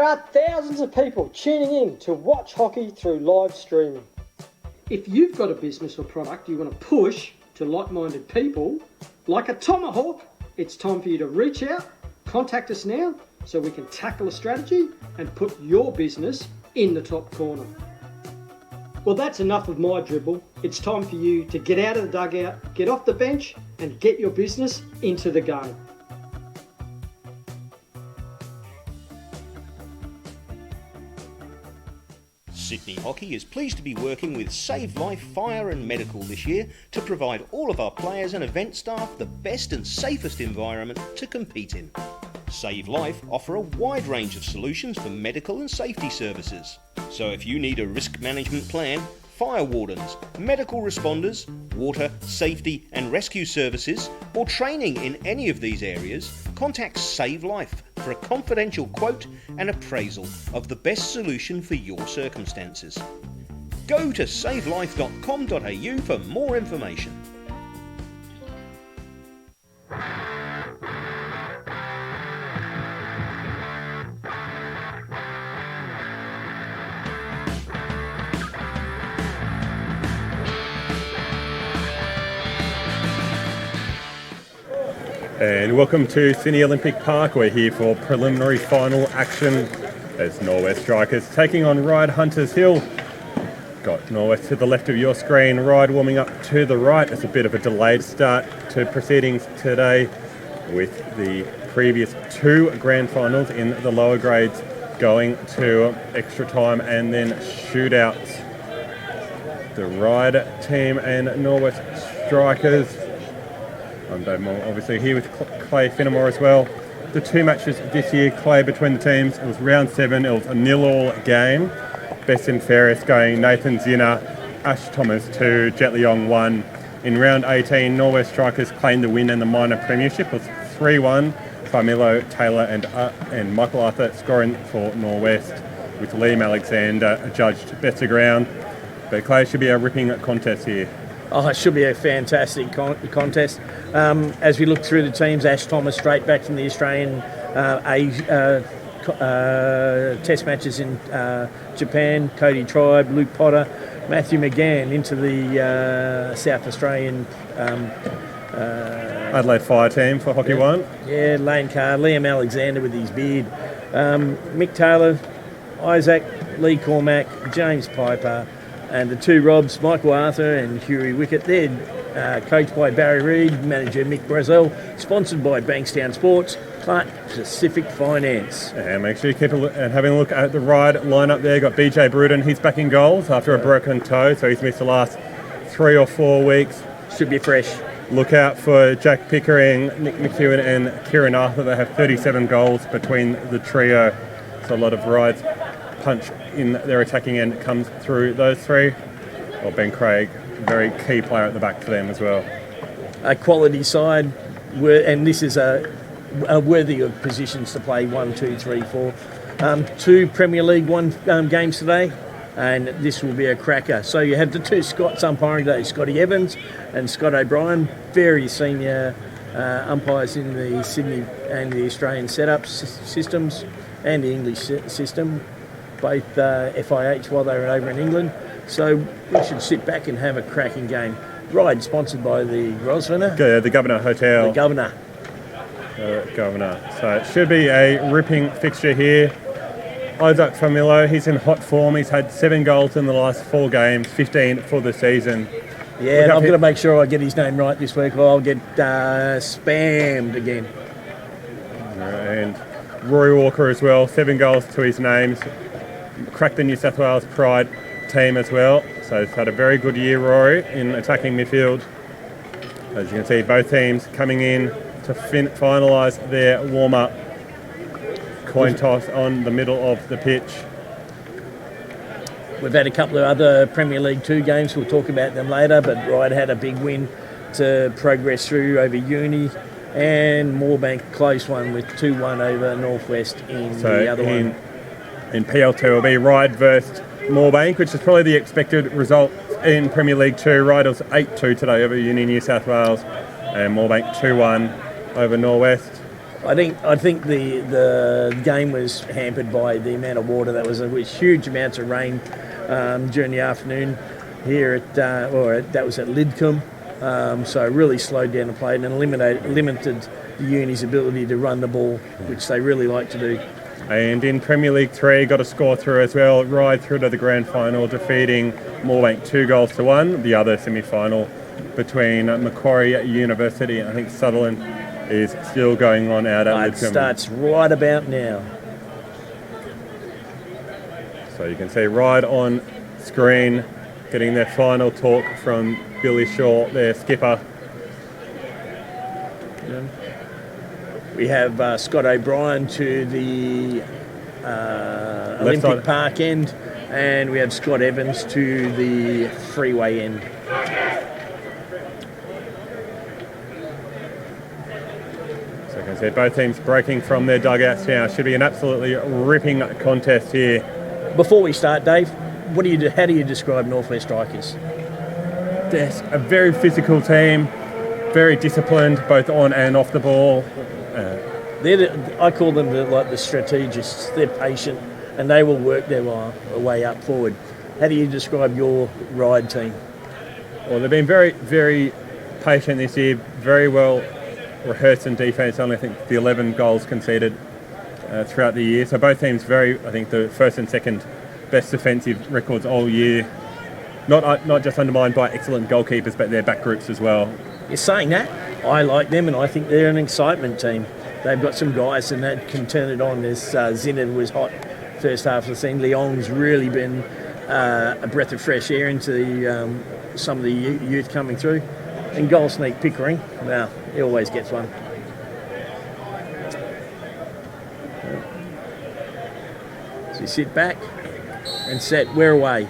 There are thousands of people tuning in to watch hockey through live streaming. If you've got a business or product you want to push to like-minded people, like a tomahawk, it's time for you to reach out, contact us now so we can tackle a strategy and put your business in the top corner. Well, that's enough of my dribble. It's time for you to get out of the dugout, get off the bench and get your business into the game. Sydney Hockey is pleased to be working with Save Life Fire and Medical this year to provide all of our players and event staff the best and safest environment to compete in. Save Life offer a wide range of solutions for medical and safety services. So if you need a risk management plan, fire wardens, medical responders, water, safety and rescue services, or training in any of these areas, contact Save Life for a confidential quote and appraisal of the best solution for your circumstances. Go to savelife.com.au for more information. And welcome to Sydney Olympic Park. We're here for preliminary final action as Norwest Strikers taking on Ryde Hunters Hill. Got Norwest to the left of your screen, Ryde warming up to the right. It's a bit of a delayed start to proceedings today with the previous two grand finals in the lower grades going to extra time and then shootouts. The Ryde team and Norwest Strikers. I'm Dave Moore, obviously here with Clay Finnemore as well. The two matches this year, Clay, between the teams, it was round 7, it was a 0-all game. Best and fairest going Nathan Zinner, Ash Thomas 2, Jet Leong 1. In round 18, Norwest Strikers claimed the win and the minor premiership. It was 3-1. Carmelo Taylor and Michael Arthur scoring for Norwest, with Liam Alexander judged best of ground. But Clay, should be a ripping contest here. Oh, it should be a fantastic contest. As we look through the teams, Ash Thomas straight back from the Australian test matches in Japan, Cody Tribe, Luke Potter, Matthew McGann into the South Australian Adelaide Fire team for Hockey One. Yeah, Lane Carr, Liam Alexander with his beard, Mick Taylor, Isaac, Lee Cormack, James Piper, and the two Robs, Michael Arthur and Huey Wickett. They're coached by Barry Reid, manager Mick Brazel, sponsored by Bankstown Sports, Clark Pacific Finance. And make sure you keep having a look at the Ryde lineup there. Got BJ Bruden, he's back in goals after a broken toe, so he's missed the last 3 or 4 weeks. Should be fresh. Look out for Jack Pickering, Nick McEwen and Kieran Arthur. They have 37 goals between the trio. So a lot of Ryde's punch in their attacking end comes through those three. Well, Ben Craig, very key player at the back for them as well. A quality side, and this is a worthy of positions to play 1, 2, 3, 4. 2 Premier League 1 games today, and this will be a cracker. So you have the two Scots umpiring today, Scotty Evans and Scott O'Brien, very senior umpires in the Sydney and the Australian setup systems and the English system, both FIH while they were over in England. So we should sit back and have a cracking game. Ryde, sponsored by the Grosvenor. The Governor Hotel. The Governor. Governor. So it should be a ripping fixture here. Isaac Familo, he's in hot form. He's had 7 goals in the last 4 games, 15 for the season. Yeah, and I've got to make sure I get his name right this week or I'll get spammed again. And Rory Walker as well, 7 goals to his name. Cracked the New South Wales Pride team as well. So he's had a very good year, Rory, in attacking midfield. As you can see, both teams coming in to finalise their warm-up. Coin toss on the middle of the pitch. We've had a couple of other Premier League 2 games. We'll talk about them later, but Ryde had a big win to progress through over Uni, and Moorebank close one with 2-1 over Northwest in the other one. In PL2 will be Ryde versus Moorebank, which is probably the expected result in Premier League 2. Ryde was 8-2 today over Uni New South Wales, and Moorebank 2-1 over Norwest. I think the game was hampered by the amount of water. That was huge amounts of rain during the afternoon here that was at Lidcombe. So it really slowed down the play and limited the Uni's ability to run the ball, which they really like to do. And in Premier League 3, got a score through as well. Ryde through to the grand final, defeating Moorebank 2-1. The other semi-final between Macquarie University and I think Sutherland is still going on out at It starts right about now. So you can see Ryde on screen getting their final talk from Billy Shaw, their skipper. We have Scott O'Brien to the Olympic Park end, and we have Scott Evans to the freeway end. So you can see both teams breaking from their dugouts now. Should be an absolutely ripping contest here. Before we start, Dave, how do you describe Northwest Strikers? They're a very physical team, very disciplined, both on and off the ball. I call them the strategists. They're patient, and they will work their way up forward. How do you describe your Ryde team? Well, they've been very, very patient this year, very well rehearsed in defence. Only I think the 11 goals conceded throughout the year. So both teams I think the first and second best defensive records all year. Not just undermined by excellent goalkeepers, but their back groups as well. You're saying that? I like them, and I think they're an excitement team. They've got some guys and that can turn it on. There's Zinner was hot first half of the season. Leong's really been a breath of fresh air into some of the youth coming through. And goal sneak Pickering, well, he always gets one. So you sit back and set. We're away.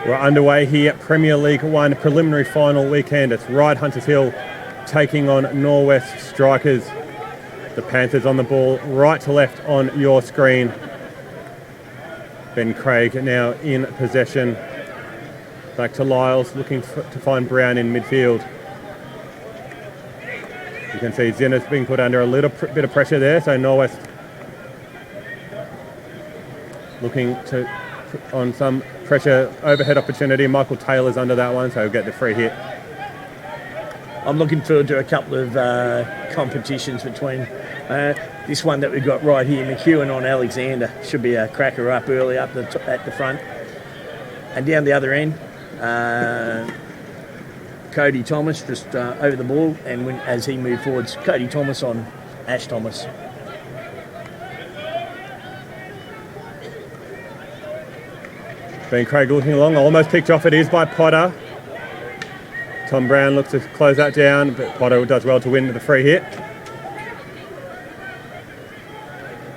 We're underway here at Premier League 1 preliminary final weekend. It's Ryde Hunters Hill taking on Norwest Strikers. The Panthers on the ball, right to left on your screen. Ben Craig now in possession. Back to Lyles, looking to find Brown in midfield. You can see Zinner's being put under a little bit of pressure there, so Norwest looking to put on some pressure overhead opportunity. Michael Taylor's under that one, so he'll get the free hit. I'm looking forward to a couple of competitions between this one that we've got right here, McEwen on Alexander. Should be a cracker up early up at the front. And down the other end, Cody Thomas just over the ball, and as he moved forwards, Cody Thomas on Ash Thomas. Ben Craig looking along, almost picked off. It is by Potter. Tom Brown looks to close that down, but Potter does well to win the free hit.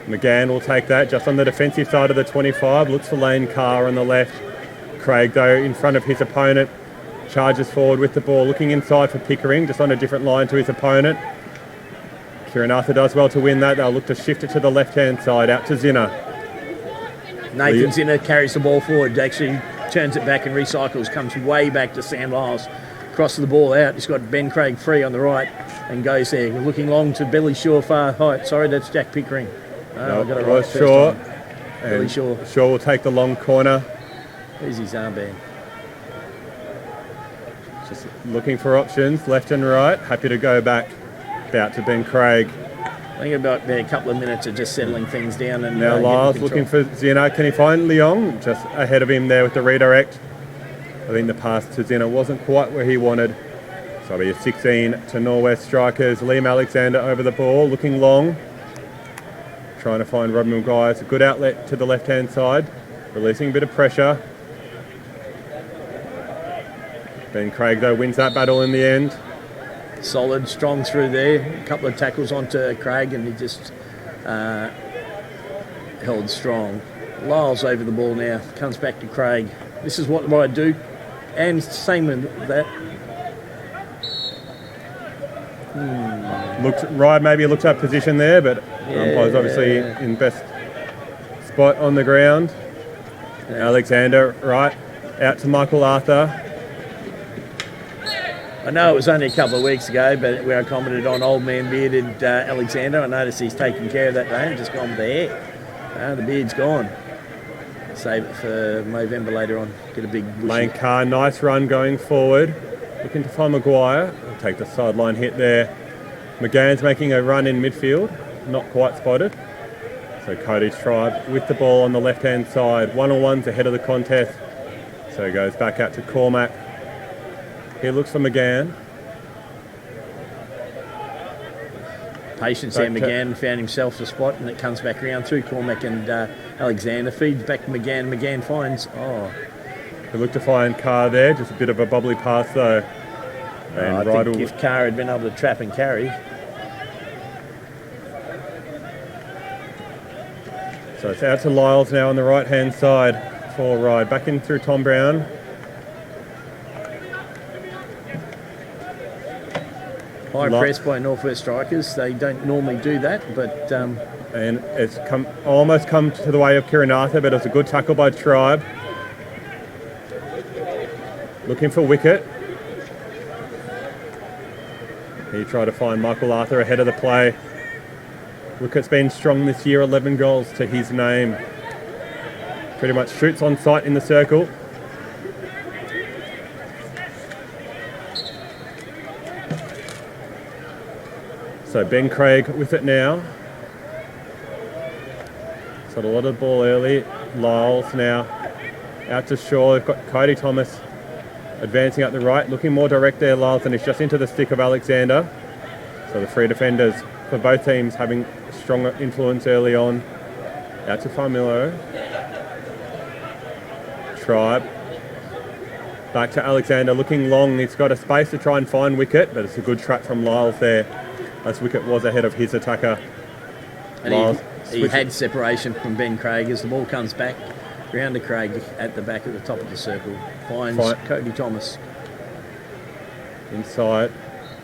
McGann will take that just on the defensive side of the 25. Looks for Lane Carr on the left. Craig, though, in front of his opponent, charges forward with the ball, looking inside for Pickering, just on a different line to his opponent. Kieran Arthur does well to win that. They'll look to shift it to the left-hand side, out to Zinner. Nathan Zinner carries the ball forward, actually turns it back and recycles, comes way back to Sam Lyles. Crosses the ball out. He's got Ben Craig free on the right and goes there. Looking long to Billy Shaw far height. Sorry, that's Jack Pickering. No, I got it right right Shaw. Billy Shaw. Shaw will take the long corner. There's his armband. Just looking for options, left and right. Happy to go back out to Ben Craig. I think about a couple of minutes of just settling things down. And now Lyles looking for Zinner. Can he find Leong? Just ahead of him there with the redirect. I think the pass to Zinner wasn't quite where he wanted. So it'll be a 16 to Norwest Strikers. Liam Alexander over the ball, looking long. Trying to find Rob Maguire. It's a good outlet to the left-hand side. Releasing a bit of pressure. Ben Craig, though, wins that battle in the end. Solid, strong through there. A couple of tackles onto Craig and he just held strong. Lyles over the ball now. Comes back to Craig. This is what I do. And same with that. Ryde maybe looked up position there, but umpires obviously in best spot on the ground. Alexander, right, out to Michael Arthur. I know it was only a couple of weeks ago, but where I commented on old man bearded Alexander, I noticed he's taking care of that day and just gone with the hair. The beard's gone. Save it for November later on. Get a big bushy. Lane Carr, nice run going forward. Looking to find Maguire. We'll take the sideline hit there. McGann's making a run in midfield. Not quite spotted. So Cody's Tribe with the ball on the left-hand side. 1-on-1's ahead of the contest. So he goes back out to Cormac. He looks for McGann. Patience there, McGann found himself a spot, and it comes back around through Cormac and Alexander. Feeds back to McGann. McGann finds... He looked to find Carr there. Just a bit of a bubbly pass though. And I Ryde think if Carr had been able to trap and carry... So it's out to Lyles now on the right-hand side for Ryde. Back in through Tom Brown. High press by Northwest strikers. They don't normally do that, but... And it's almost come to the way of Kieran Arthur, but it's a good tackle by Tribe. Looking for wicket. He tried to find Michael Arthur ahead of the play. Wicket's been strong this year, 11 goals to his name. Pretty much shoots on sight in the circle. So Ben Craig with it now. Got a lot of ball early. Lyles now out to Shaw. They've got Cody Thomas advancing up the right, looking more direct there, Lyles, and it's just into the stick of Alexander. So the three defenders for both teams having strong influence early on. Out to Farmillo. Tribe. Back to Alexander, looking long. He's got a space to try and find wicket, but it's a good trap from Lyles there. As wicket was ahead of his attacker. And he had separation from Ben Craig as the ball comes back round to Craig at the back at the top of the circle. Finds Cody Thomas. Inside.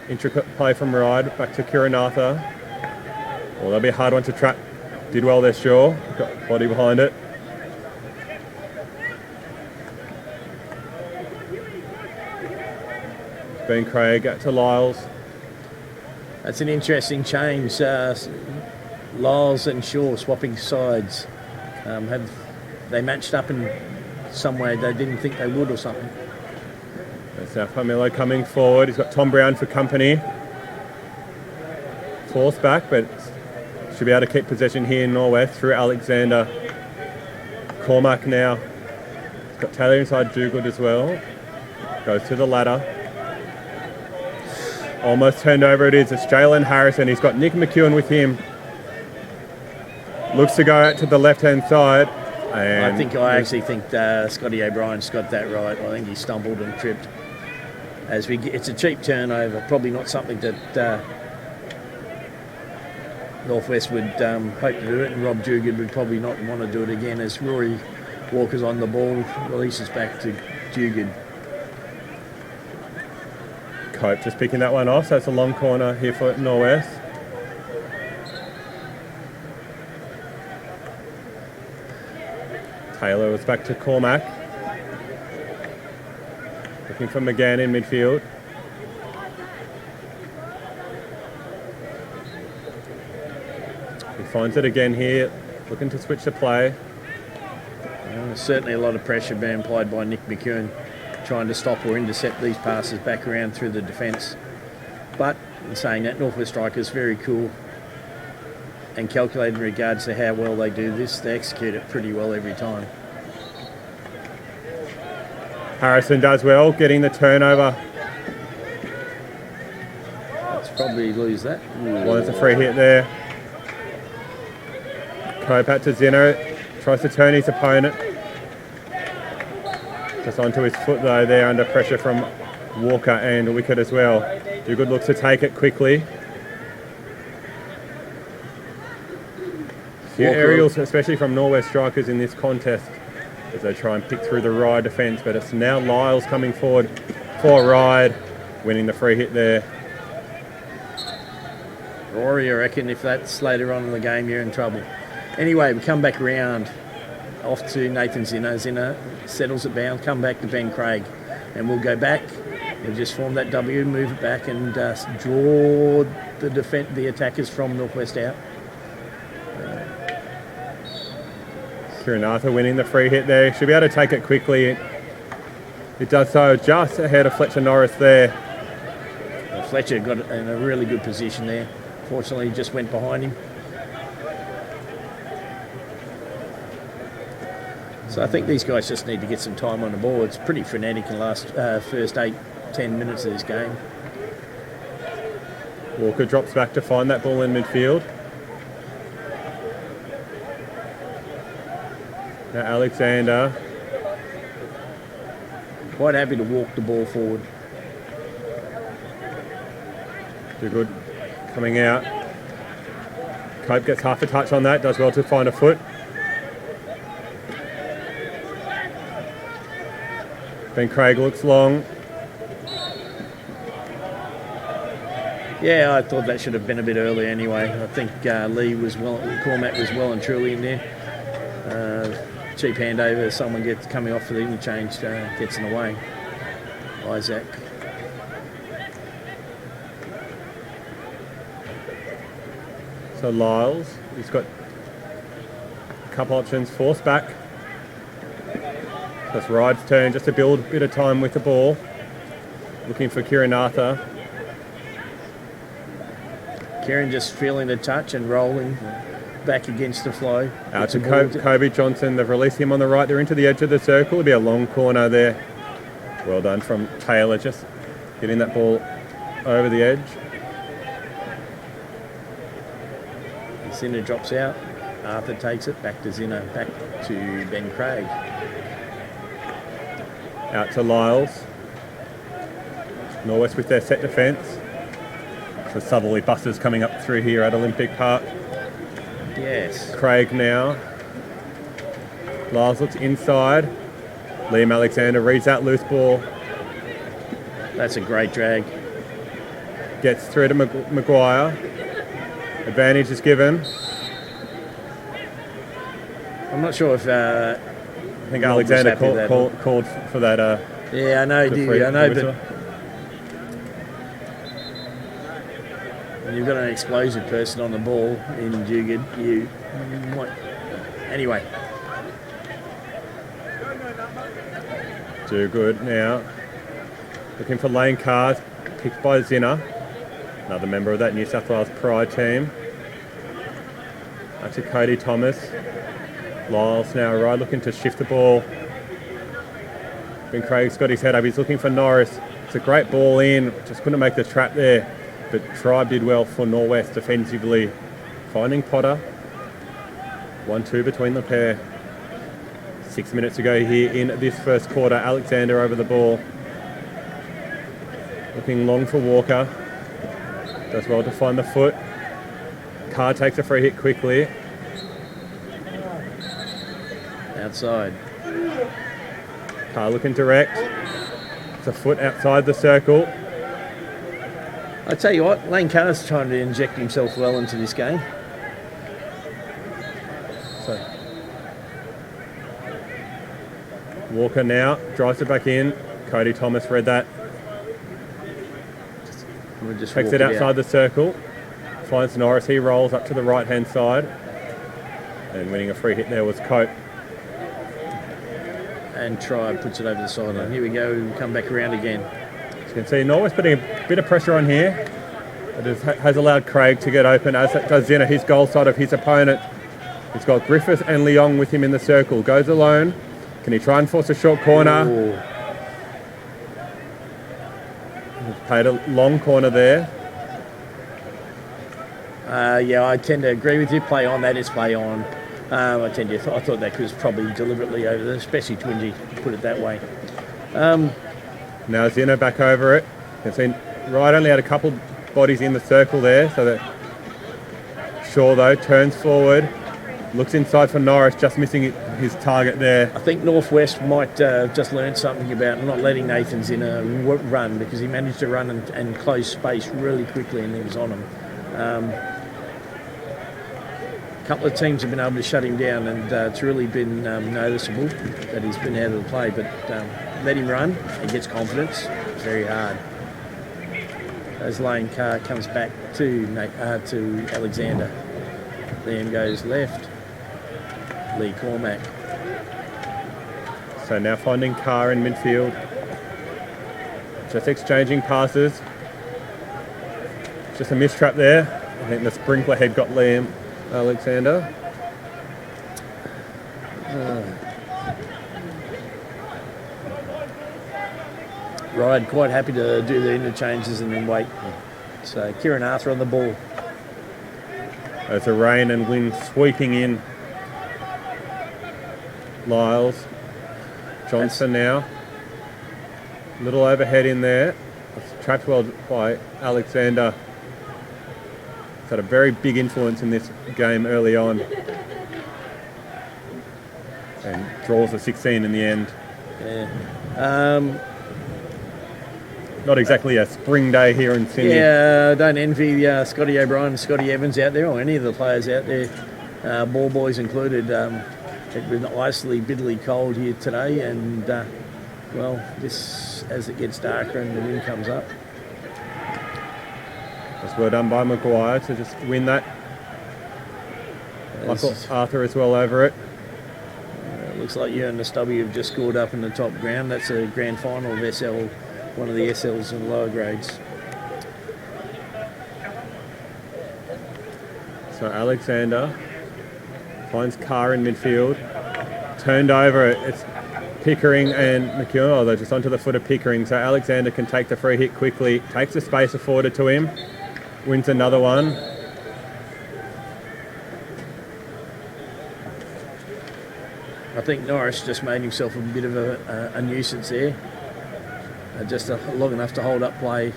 Intricate play from Ryde. Back to Kieran Arthur. Well, that'll be a hard one to trap. Did well there, Shaw. Got body behind it. Ben Craig out to Lyles. That's an interesting change. Lyles and Shaw swapping sides. Have they matched up in some way they didn't think they would or something? That's now Pomelo coming forward. He's got Tom Brown for company. Force back, but should be able to keep possession here in Norwest through Alexander. Cormac now. He's got Taylor inside Dugood as well. Goes to the ladder. Almost turned over it is. It's Jalen Harrison. He's got Nick McEwen with him. Looks to go out to the left-hand side. And I actually think Scotty O'Brien's got that right. I think he stumbled and tripped. It's a cheap turnover. Probably not something that Northwest would hope to do it, and Rob Dugan would probably not want to do it again as Rory Walker's on the ball, releases back to Dugan. Cope just picking that one off, so it's a long corner here for Norwest. Taylor was back to Cormac. Looking for McGann in midfield. He finds it again here, looking to switch the play. Certainly a lot of pressure being applied by Nick McEwen, trying to stop or intercept these passes back around through the defence. But in saying that, Northwest strikers very cool and calculated in regards to how well they do this. They execute it pretty well every time. Harrison does well, getting the turnover. Let's probably lose that. Well, there's a free hit there. Cope out to Zeno, tries to turn his opponent. Just onto his foot though there under pressure from Walker and wicket as well. Dugood looks to take it quickly. Few aerials, especially from Norwest strikers in this contest, as they try and pick through the Ryde defence, but it's now Lyles coming forward for Ryde, winning the free hit there. Rory, I reckon if that's later on in the game, you're in trouble. Anyway, we come back around off to Nathan Zinner. Zinner settles it down, come back to Ben Craig, and we'll go back They've just formed that W, move it back and draw the attackers from Northwest out. Kieran Arthur winning the free hit there. Should be able to take it quickly. It does so just ahead of Fletcher Norris there. Fletcher got in a really good position there. Fortunately, he just went behind him. So I think these guys just need to get some time on the ball. It's pretty frenetic in the last first 8-10 minutes of this game. Walker drops back to find that ball in midfield. Now Alexander. Quite happy to walk the ball forward. Too good. Coming out. Cope gets half a touch on that. Does well to find a foot. Ben Craig looks long. Yeah, I thought that should have been a bit earlier anyway. I think Cormac was well and truly in there. Cheap handover, someone gets coming off for the interchange, gets in the way. Isaac. So Lyles, he's got a couple options. Force back. That's Ryde's turn just to build a bit of time with the ball. Looking for Kieran Arthur. Kieran just feeling the touch and rolling back against the flow. Out to Kobe Johnson. They've released him on the right. They're into the edge of the circle. It'll be a long corner there. Well done from Taylor, just getting that ball over the edge. Zinner drops out. Arthur takes it back to Zinner, back to Ben Craig. Out to Lyles. Norwest with their set defence. The southerly buses coming up through here at Olympic Park. Yes. Craig now. Lyles looks inside. Liam Alexander reads that loose ball. That's a great drag. Gets through to Maguire. Advantage is given. I'm not sure if... I think Alexander called for that. Yeah, I know, but when you've got an explosive person on the ball in Dugan, you might... Anyway. Do good now. Looking for lane cars. Picked by Zinner. Another member of that New South Wales Pride team. Out to Cody Thomas. Lyles now right, looking to shift the ball. Ben Craig's got his head up. He's looking for Norris. It's a great ball in. Just couldn't make the trap there. But Tribe did well for Norwest defensively. Finding Potter. 1-2 between the pair. 6 minutes to go here in this first quarter. Alexander over the ball. Looking long for Walker. Does well to find the foot. Carr takes a free hit quickly. Outside. Carr looking direct. It's a foot outside the circle. I tell you what, Lane Carr's trying to inject himself well into this game. So Walker now drives it back in. Cody Thomas read that. Takes it outside the circle. Finds Norris. He rolls up to the right hand side. And winning a free hit there was Cope. And Tribe puts it over the sideline. Here we go, come back around again. As you can see, Norwest putting a bit of pressure on here. It has allowed Craig to get open, as does Zinner, his goal side of his opponent. He's got Griffith and Leong with him in the circle. Goes alone. Can he try and force a short corner? Ooh. He's played a long corner there. Yeah, I tend to agree with you. Play on, that is play on. I thought that was probably deliberately over there, especially Twingy, put it that way. Now Zinner back over it. You can see Ryde only had a couple bodies in the circle there, so that Shaw though turns forward, looks inside for Norris, just missing his target there. I think Northwest might just learn something about not letting Nathan Zinner run, because he managed to run and close space really quickly and he was on him. A couple of teams have been able to shut him down, and it's really been noticeable that he's been out of the play, but let him run. He gets confidence. It's very hard. As lane car comes back to Alexander. Liam goes left. Lee Cormack. So now finding Carr in midfield. Just exchanging passes. Just a mistrap there. I think the sprinkler head got Liam Alexander. Ryde quite happy to do the interchanges and then wait. So Kieran Arthur on the ball. There's the rain and wind sweeping in. Lyles. Johnson now. Little overhead in there. It's trapped well by Alexander. He's had a very big influence in this game early on. And draws a 16 in the end. Yeah. Not exactly a spring day here in Sydney. Yeah, don't envy Scotty O'Brien and Scotty Evans out there, or any of the players out there, ball boys included. It's been icily, bitterly cold here today, and well, this as it gets darker and the wind comes up. That's well done by Maguire to just win that. Michael Arthur as well over it. Looks like you and the Stubby have just scored up in the top ground. That's a grand final of SL, one of the SLs in lower grades. So Alexander finds Carr in midfield. Turned over, it's Pickering and McEwen. Oh, they're just onto the foot of Pickering. So Alexander can take the free hit quickly. Takes the space afforded to him. Wins another one. I think Norris just made himself a bit of a nuisance there. Just long enough to hold up play.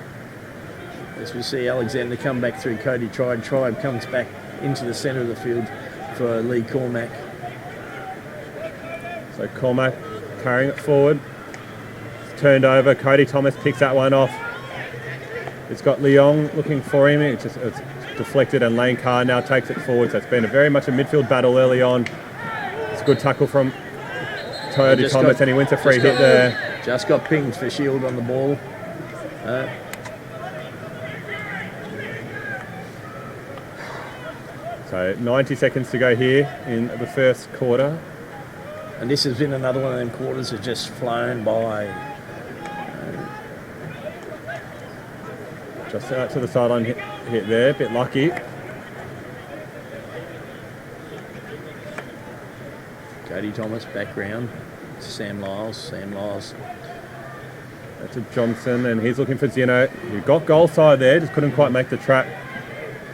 As we see Alexander come back through Cody Tribe. Tribe comes back into the centre of the field for Lee Cormack. So Cormack carrying it forward. It's turned over. Cody Thomas picks that one off. It's got Leong looking for him. It's deflected, and Lane Carr now takes it forward. So it's been very much a midfield battle early on. It's a good tackle from Cody Thomas, and he wins a free hit there. Just got pinged for Shield on the ball. So 90 seconds to go here in the first quarter. And this has been another one of them quarters that just flown by. Just out to the sideline hit there, a bit lucky. Cody Thomas back round. Sam Lyles. That's to Johnson, and he's looking for Zeno. He got goal side there, just couldn't quite make the trap.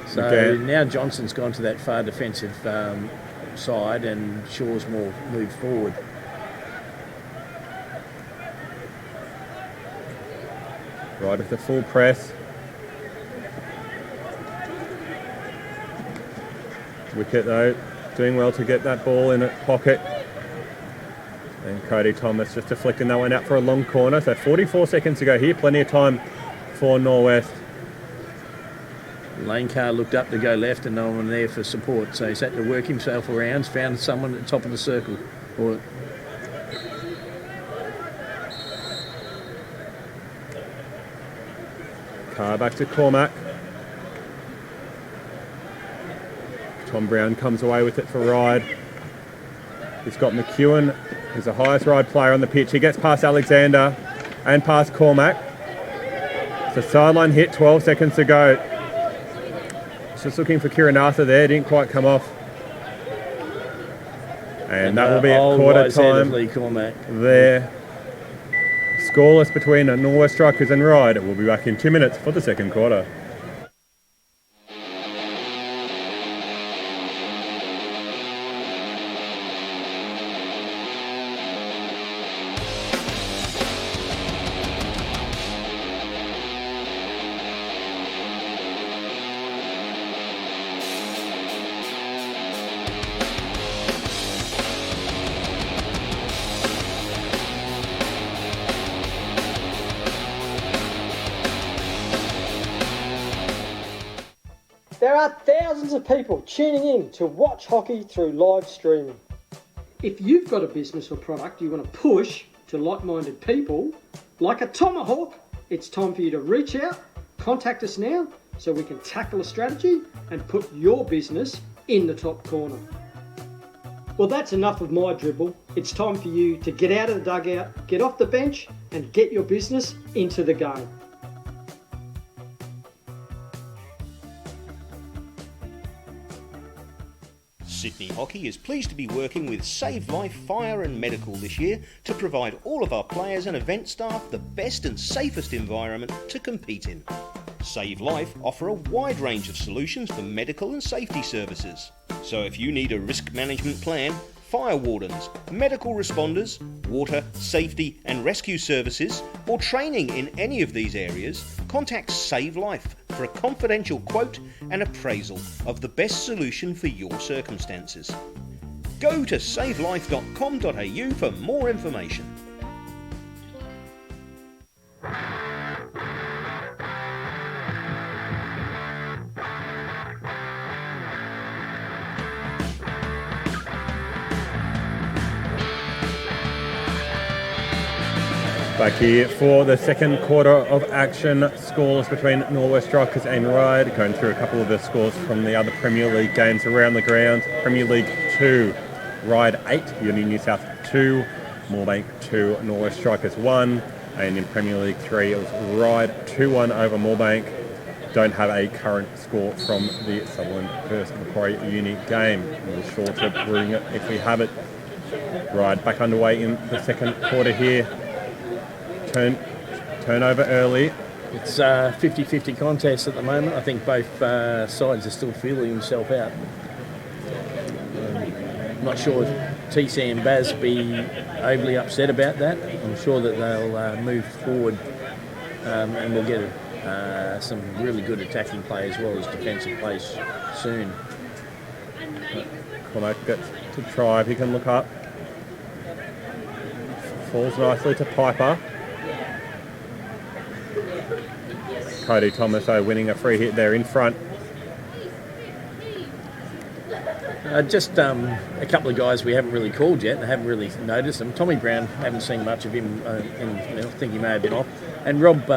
So now Johnson's gone to that far defensive side, and Shaw's more moved forward. Right at the full press. Wicket though, doing well to get that ball in a pocket. And Cody Thomas just deflecting that one out for a long corner. So 44 seconds to go here, plenty of time for Norwest. Lane Carr looked up to go left and no one there for support, so he's had to work himself around, found someone at the top of the circle. Carr back to Cormack. Tom Brown comes away with it for Ryde. He's got McEwen, who's the highest Ryde player on the pitch. He gets past Alexander and past Cormack. It's a sideline hit, 12 seconds to go. Just looking for Kieran Arthur there, didn't quite come off. And that will be at quarter time there. Scoreless between Norwest Strikers and Ryde. We'll be back in 2 minutes for the second quarter. There are thousands of people tuning in to watch hockey through live streaming. If you've got a business or product you want to push to like-minded people like a tomahawk, it's time for you to reach out, contact us now so we can tackle a strategy and put your business in the top corner. Well, that's enough of my dribble. It's time for you to get out of the dugout, get off the bench and get your business into the game. Sydney Hockey is pleased to be working with Save Life Fire and Medical this year to provide all of our players and event staff the best and safest environment to compete in. Save Life offer a wide range of solutions for medical and safety services. So if you need a risk management plan, fire wardens, medical responders, water, safety and rescue services, or training in any of these areas, contact Save Life for a confidential quote and appraisal of the best solution for your circumstances. Go to savelife.com.au for more information. Back here for the second quarter of action, scores between Norwest Strikers and Ryde. Going through a couple of the scores from the other Premier League games around the ground. Premier League 2, Ryde 8, Uni New South 2, Moorebank 2, Norwest Strikers 1. And in Premier League 3, it was Ryde 2-1 over Moorebank. Don't have a current score from the Sutherland versus Macquarie Uni game. We'll be sure to bring it if we have it. Ryde back underway in the second quarter here. Turnover early. It's a 50-50 contest at the moment. I think both sides are still feeling themselves out. I'm not sure if TC and Baz be overly upset about that. I'm sure that they'll move forward and we'll get some really good attacking play as well as defensive play soon. Cormac gets to try if he can look up. Falls nicely to Piper. Cody Thomas winning a free hit there in front. Just a couple of guys we haven't really called yet. I haven't really noticed them. Tommy Brown, haven't seen much of him, and I think he may have been off. And Rob,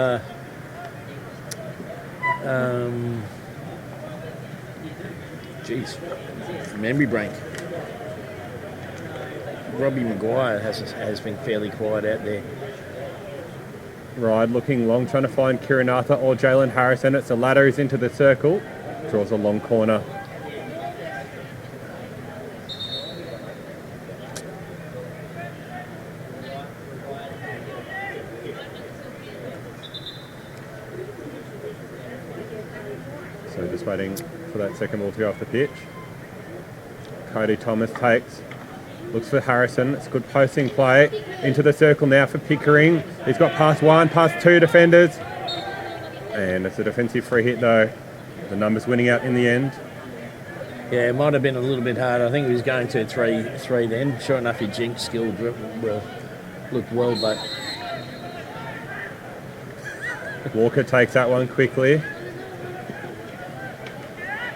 memory break. Robbie Maguire has been fairly quiet out there. Ryde looking long, trying to find Kieran Arthur or Jalen Harrison. It's a ladder who's into the circle. Draws a long corner. So just waiting for that second ball to go off the pitch. Cody Thomas takes. Looks for Harrison. It's good posting play. Into the circle now for Pickering. He's got past one, past two defenders. And it's a defensive free hit though. The numbers winning out in the end. Yeah, it might have been a little bit hard. I think he was going to 3 then. Sure enough, he jinked, skilled, looked well, but... Walker takes that one quickly.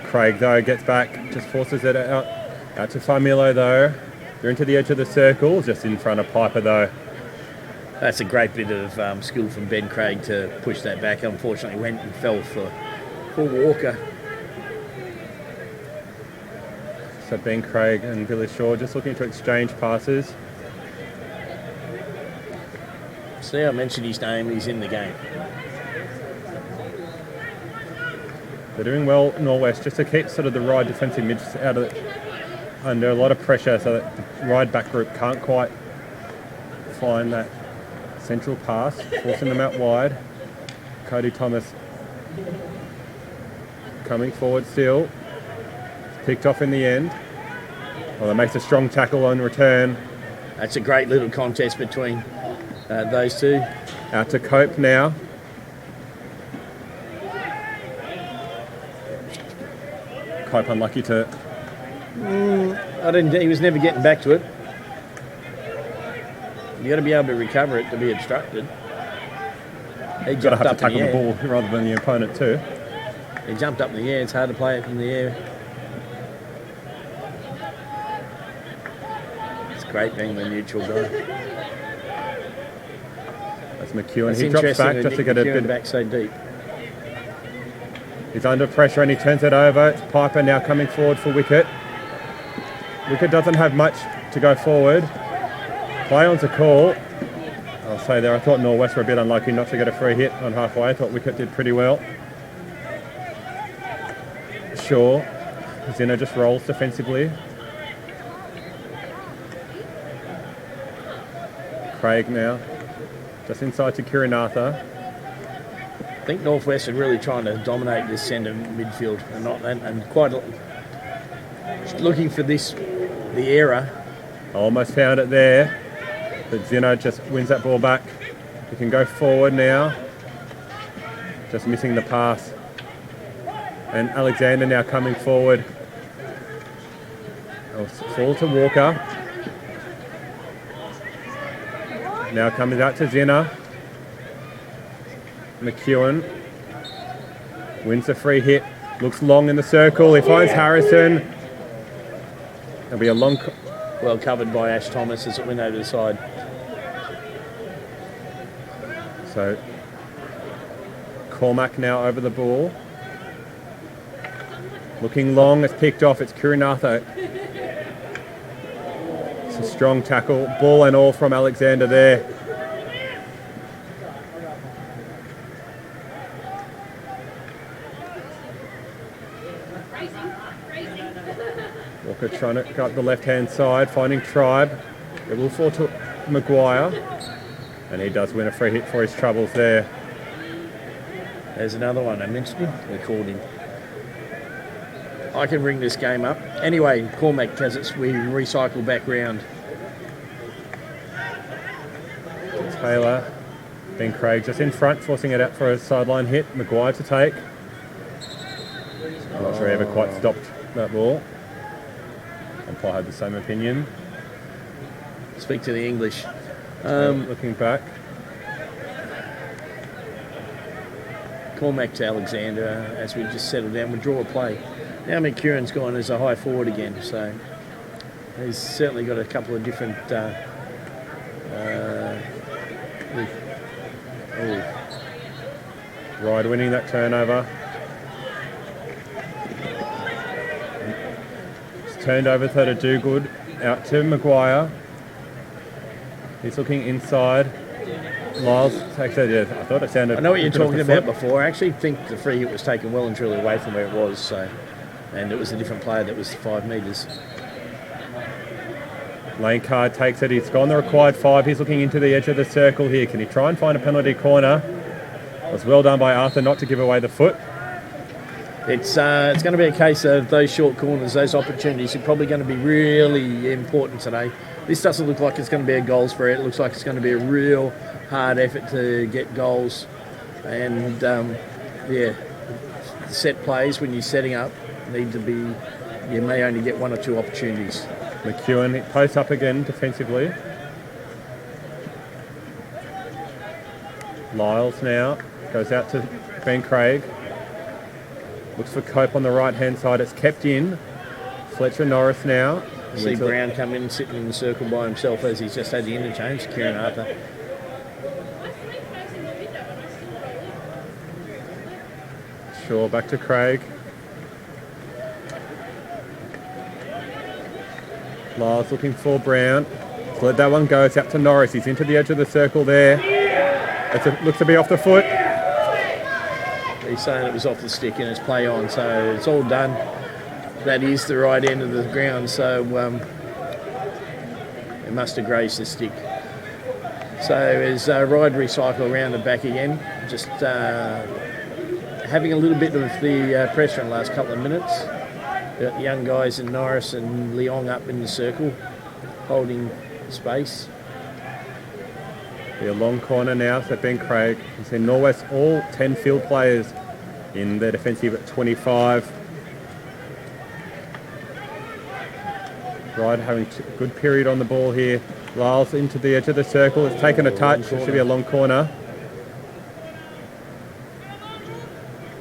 Craig though gets back, just forces it out to Familo though. They're into the edge of the circle, just in front of Piper though. That's a great bit of skill from Ben Craig to push that back. Unfortunately, went and fell for Walker. So Ben Craig and Billy Shaw just looking to exchange passes. See, I mentioned his name. He's in the game. They're doing well, Norwest, just to keep sort of the Ryde defensive mids out of it. Under a lot of pressure, so that the Ryde back group can't quite find that central pass, forcing them out wide. Cody Thomas coming forward still. Picked off in the end. Well, that makes a strong tackle on return. That's a great little contest between those two. Out to Cope now. Cope unlucky to... He was never getting back to it. You got to be able to recover it to be obstructed. He Got to jumped have up to tackle in the the air. ball rather than the opponent too. He jumped up in the air. It's hard to play it in the air. It's great being the neutral guy. McEwen, It's he drops interesting back that just to Nick get a McEwen bit. back so deep. He's under pressure and he turns it over. It's Piper now coming forward for Wicket. Wicket doesn't have much to go forward. Play on's a call. I'll say there, I thought Norwest were a bit unlucky not to get a free hit on halfway. I thought Wicket did pretty well. Sure. Zina just rolls defensively. Craig now. Just inside to Kiranatha. I think Northwest are really trying to dominate this centre midfield and quite looking for the error. Almost found it there. But Zino just wins that ball back. He can go forward now. Just missing the pass. And Alexander now coming forward. Oh, fall to Walker. Now comes out to Zina. McEwen wins the free hit. Looks long in the circle. He finds Harrison. There'll be a long... Well covered by Ash Thomas as it went over the side. So, Cormac now over the ball. Looking long, it's picked off. It's Kiranatha. It's a strong tackle. Ball and all from Alexander there. Walker trying to go up the left-hand side, finding Tribe. It will fall to Maguire. And he does win a free hit for his troubles there. There's another one. I mentioned him. We called him. I can bring this game up. Anyway, Cormac has it. We recycle back round. Taylor. Ben Craig just in front, forcing it out for a sideline hit. Maguire to take. I'm not sure he ever quite stopped that ball. Umpire had the same opinion. Speak to the English. Looking back. Cormac to Alexander as we just settle down. We draw a play. Now McEwen's gone as a high forward again, so he's certainly got a couple of different. Ryde winning that turnover. It's turned over to Dogood, out to Maguire. He's looking inside. Lyles takes it. Yeah, I thought it sounded. I know what you're good off talking the about foot. before. I actually think the free hit was taken well and truly away from where it was. So, and it was a different player that was 5 metres. Lane Card takes it. He's gone the required 5. He's looking into the edge of the circle here. Can he try and find a penalty corner? It was well done by Arthur not to give away the foot. It's going to be a case of those short corners, those opportunities are probably going to be really important today. This doesn't look like it's going to be a goals for it. It looks like it's going to be a real hard effort to get goals. And, set plays when you're setting up need to be, you may only get 1 or 2 opportunities. McEwen posts up again defensively. Lyles now goes out to Ben Craig. Looks for Cope on the right-hand side. It's kept in. Fletcher Norris now. See Brown come in, sitting in the circle by himself as he's just had the interchange. Kieran Arthur. Shaw back to Craig. Lyles looking for Brown. Let that one go. It's out to Norris. He's into the edge of the circle there. Looks to be off the foot. He's saying it was off the stick and it's play on, so it's all done. That is the right end of the ground, so it must have grazed the stick. So as Ryde recycle around the back again, just having a little bit of the pressure in the last couple of minutes. Got the young guys in Norris and Leong up in the circle, holding space. Be a long corner now, so Ben Craig. You see Norwest, all 10 field players in their defensive at 25. Ryde having a good period on the ball here. Lyles into the edge of the circle. It's taken a touch. It should be a long corner.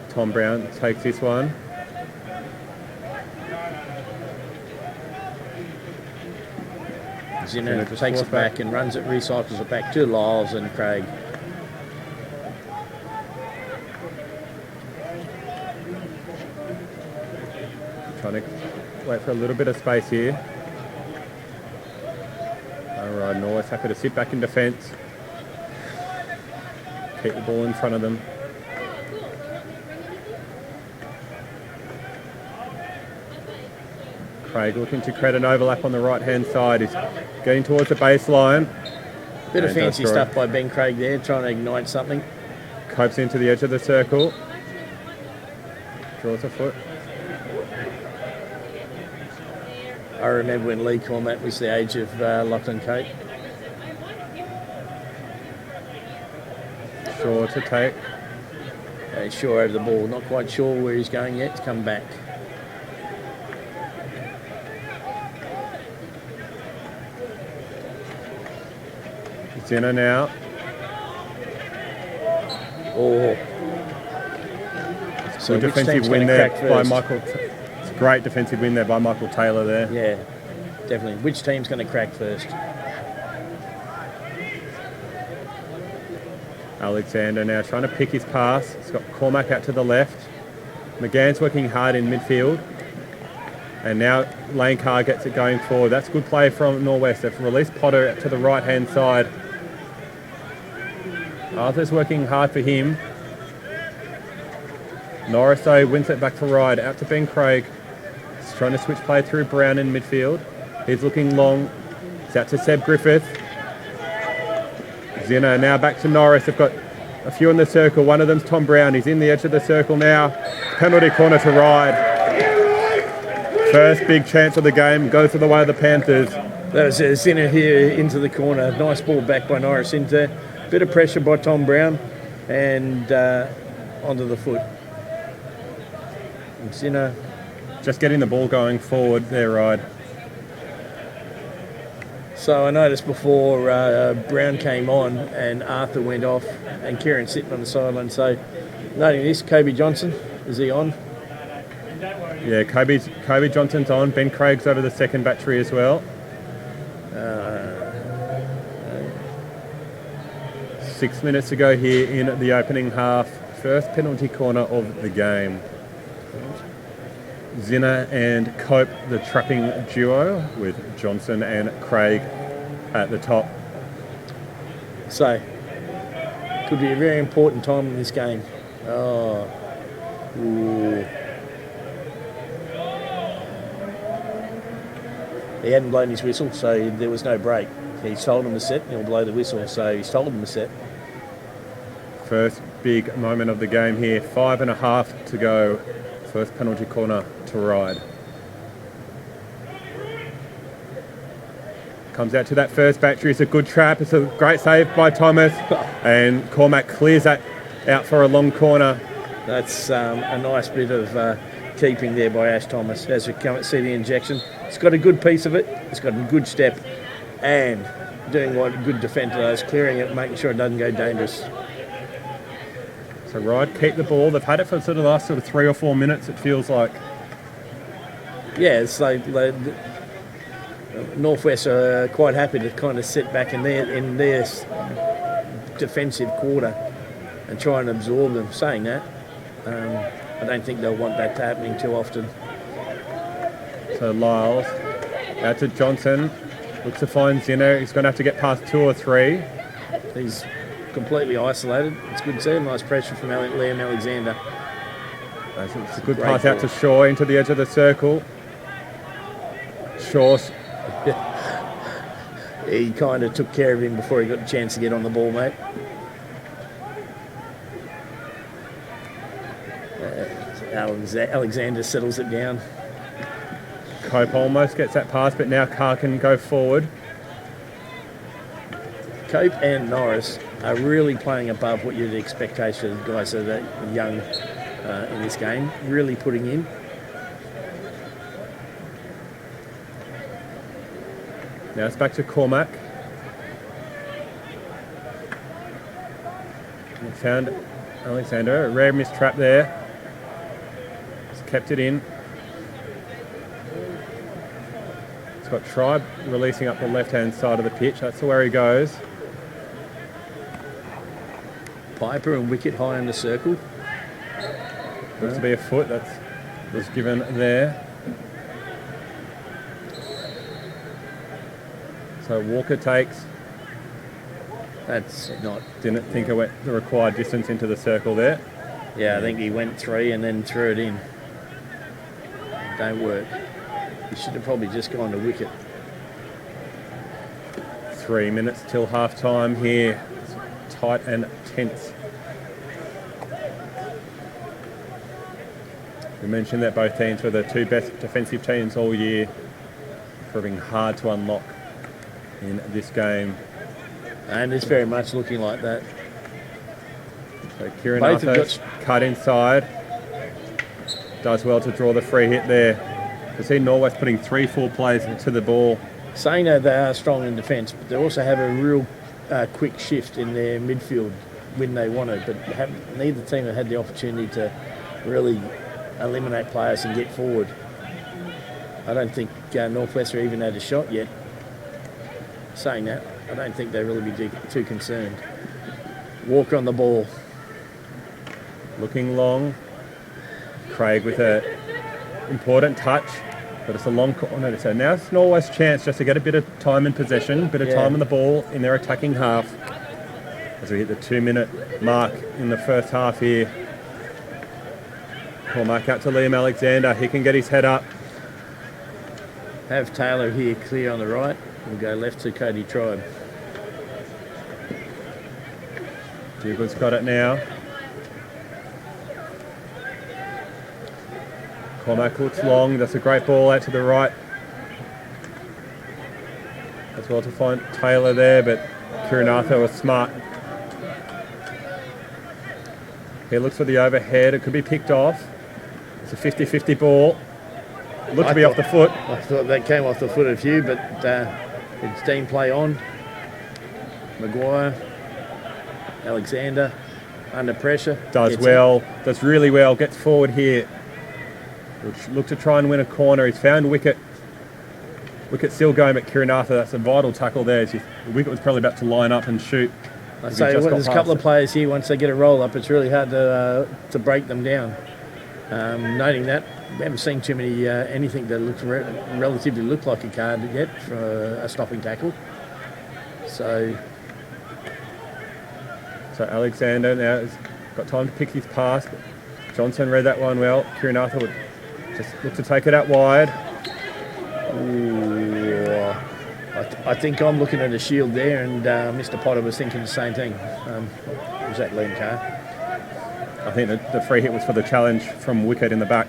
Tom Brown takes this one. Zina takes it back and runs it, recycles it back to Lyles and Craig. Trying to wait for a little bit of space here. All right, Norwest happy to sit back in defence. Keep the ball in front of them. Craig looking to create an overlap on the right-hand side. He's getting towards the baseline. Bit of fancy stuff by Ben Craig there, trying to ignite something. Copes into the edge of the circle. Draws a foot. I remember when Lee Cormack was the age of Lachlan Cope. Shaw to take. Shaw over the ball, not quite sure where he's going yet. It's come back. Zinner now. Oh. So good defensive win there by Michael. It's a great defensive win there by Michael Taylor there. Yeah, definitely. Which team's going to crack first? Alexander now trying to pick his pass. He's got Cormack out to the left. McGann's working hard in midfield. And now Lane Carr gets it going forward. That's good play from Norwest. They've released Potter out to the right-hand side. Arthur's working hard for him. Norris, though, wins it back to Ryde. Out to Ben Craig. He's trying to switch play through Brown in midfield. He's looking long. It's out to Seb Griffith. Zinner now back to Norris. They've got a few in the circle. One of them's Tom Brown. He's in the edge of the circle now. Penalty corner to Ryde. First big chance of the game goes to the way of the Panthers. That was Zinner here into the corner. Nice ball back by Norris into. Bit of pressure by Tom Brown and onto the foot. And Zinner just getting the ball going forward there, Ryde. So I noticed before Brown came on and Arthur went off and Kieran's sitting on the sideline. So noting this, Kobe Johnson, is he on? Yeah, Kobe Johnson's on. Ben Craig's over the second battery as well. 6 minutes to go here in the opening half. First penalty corner of the game. Zinner and Cope, the trapping duo, with Johnson and Craig at the top. So, could be a very important time in this game. Oh. Ooh. He hadn't blown his whistle, so there was no break. He's told him to set, and he'll blow the whistle, so he's told him to set. First big moment of the game here. 5.5 to go. First penalty corner to Ryde. Comes out to that first battery. It's a good trap. It's a great save by Thomas. And Cormac clears that out for a long corner. That's a nice bit of keeping there by Ash Thomas. As we come see the injection, it's got a good piece of it. It's got a good step and doing what a good defender does, clearing it, making sure it doesn't go dangerous. So Ryde keep the ball. They've had it for sort of the last 3 or 4 minutes, it feels like. Yeah, it's like Northwest are quite happy to kind of sit back in their defensive quarter and try and absorb them. Saying that, I don't think they'll want that happening too often. So Lyles out to Johnson. Looks to find Zinner. He's going to have to get past 2 or 3. He's completely isolated. It's good to see. Nice pressure from Liam Alexander. It's a good pass out to Shaw into the edge of the circle. Shaw. He kind of took care of him before he got a chance to get on the ball, mate. Alexander settles it down. Cope almost gets that pass, but now Carr can go forward. Cope and Norris are really playing above what you'd expect of guys that are young in this game, really putting in. Now it's back to Cormac. And found Alexander, a rare missed trap there. He's kept it in. He's got Tribe releasing up the left-hand side of the pitch. That's where he goes. Piper and wicket high in the circle. Looks to be a foot that was given there. So Walker takes. That's not... Didn't think it went the required distance into the circle there. Yeah, I think he went 3 and then threw it in. Don't work. He should have probably just gone to wicket. 3 minutes till half time here. It's tight and tense. We mentioned that both teams were the 2 best defensive teams all year, proving hard to unlock in this game. And it's very much looking like that. So Kieran Arthur's cut inside. Does well to draw the free hit there. You see Norwest putting 3-4 players into the ball. Saying that they are strong in defence, but they also have a real quick shift in their midfield when they want it. But neither team have had the opportunity to really eliminate players and get forward. I don't think Northwest are even had a shot yet. Saying that, I don't think they'll really be too concerned. Walker on the ball. Looking long. Craig with an important touch, but it's a long corner. So now it's Norwest's chance just to get a bit of time in possession, bit of time on the ball in their attacking half. As we hit the 2-minute mark in the first half here. Cormac out to Liam Alexander. He can get his head up. Have Taylor here clear on the right. We'll go left to Cody Tribe. Dougal's got it now. Cormac looks long. That's a great ball out to the right. As well to find Taylor there, but Kieran Arthur was smart. He looks for the overhead. It could be picked off. It's a 50-50 ball. Looked to be off the foot. I thought that came off the foot of Hugh, but it's team play on. Maguire, Alexander, under pressure. Does well. Does really well. Gets forward here. Look to try and win a corner. He's found wicket. Wicket still going, but Kieran Arthur, that's a vital tackle there. The wicket was probably about to line up and shoot. I say there's a couple of players here. Once they get a roll up, it's really hard to break them down. Noting that we haven't seen too many anything that looks relatively look like a card yet for a stopping tackle. So Alexander now has got time to pick his pass. But Johnson read that one well. Kieran Arthur would just look to take it out wide. Ooh, I think I'm looking at a shield there, and Mr. Potter was thinking the same thing. Was that Liam Carr? I think that the free hit was for the challenge from wicket in the back.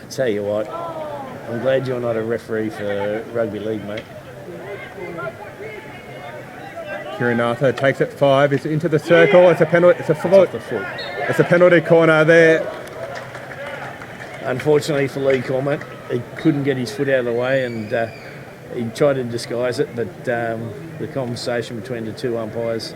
I tell you what, I'm glad you're not a referee for rugby league, mate. Kieran Arthur takes it 5. It's into the circle. It's a penalty. It's a foot. It's a penalty corner there. Unfortunately for Lee Cormac, he couldn't get his foot out of the way, and he tried to disguise it, but the conversation between the two umpires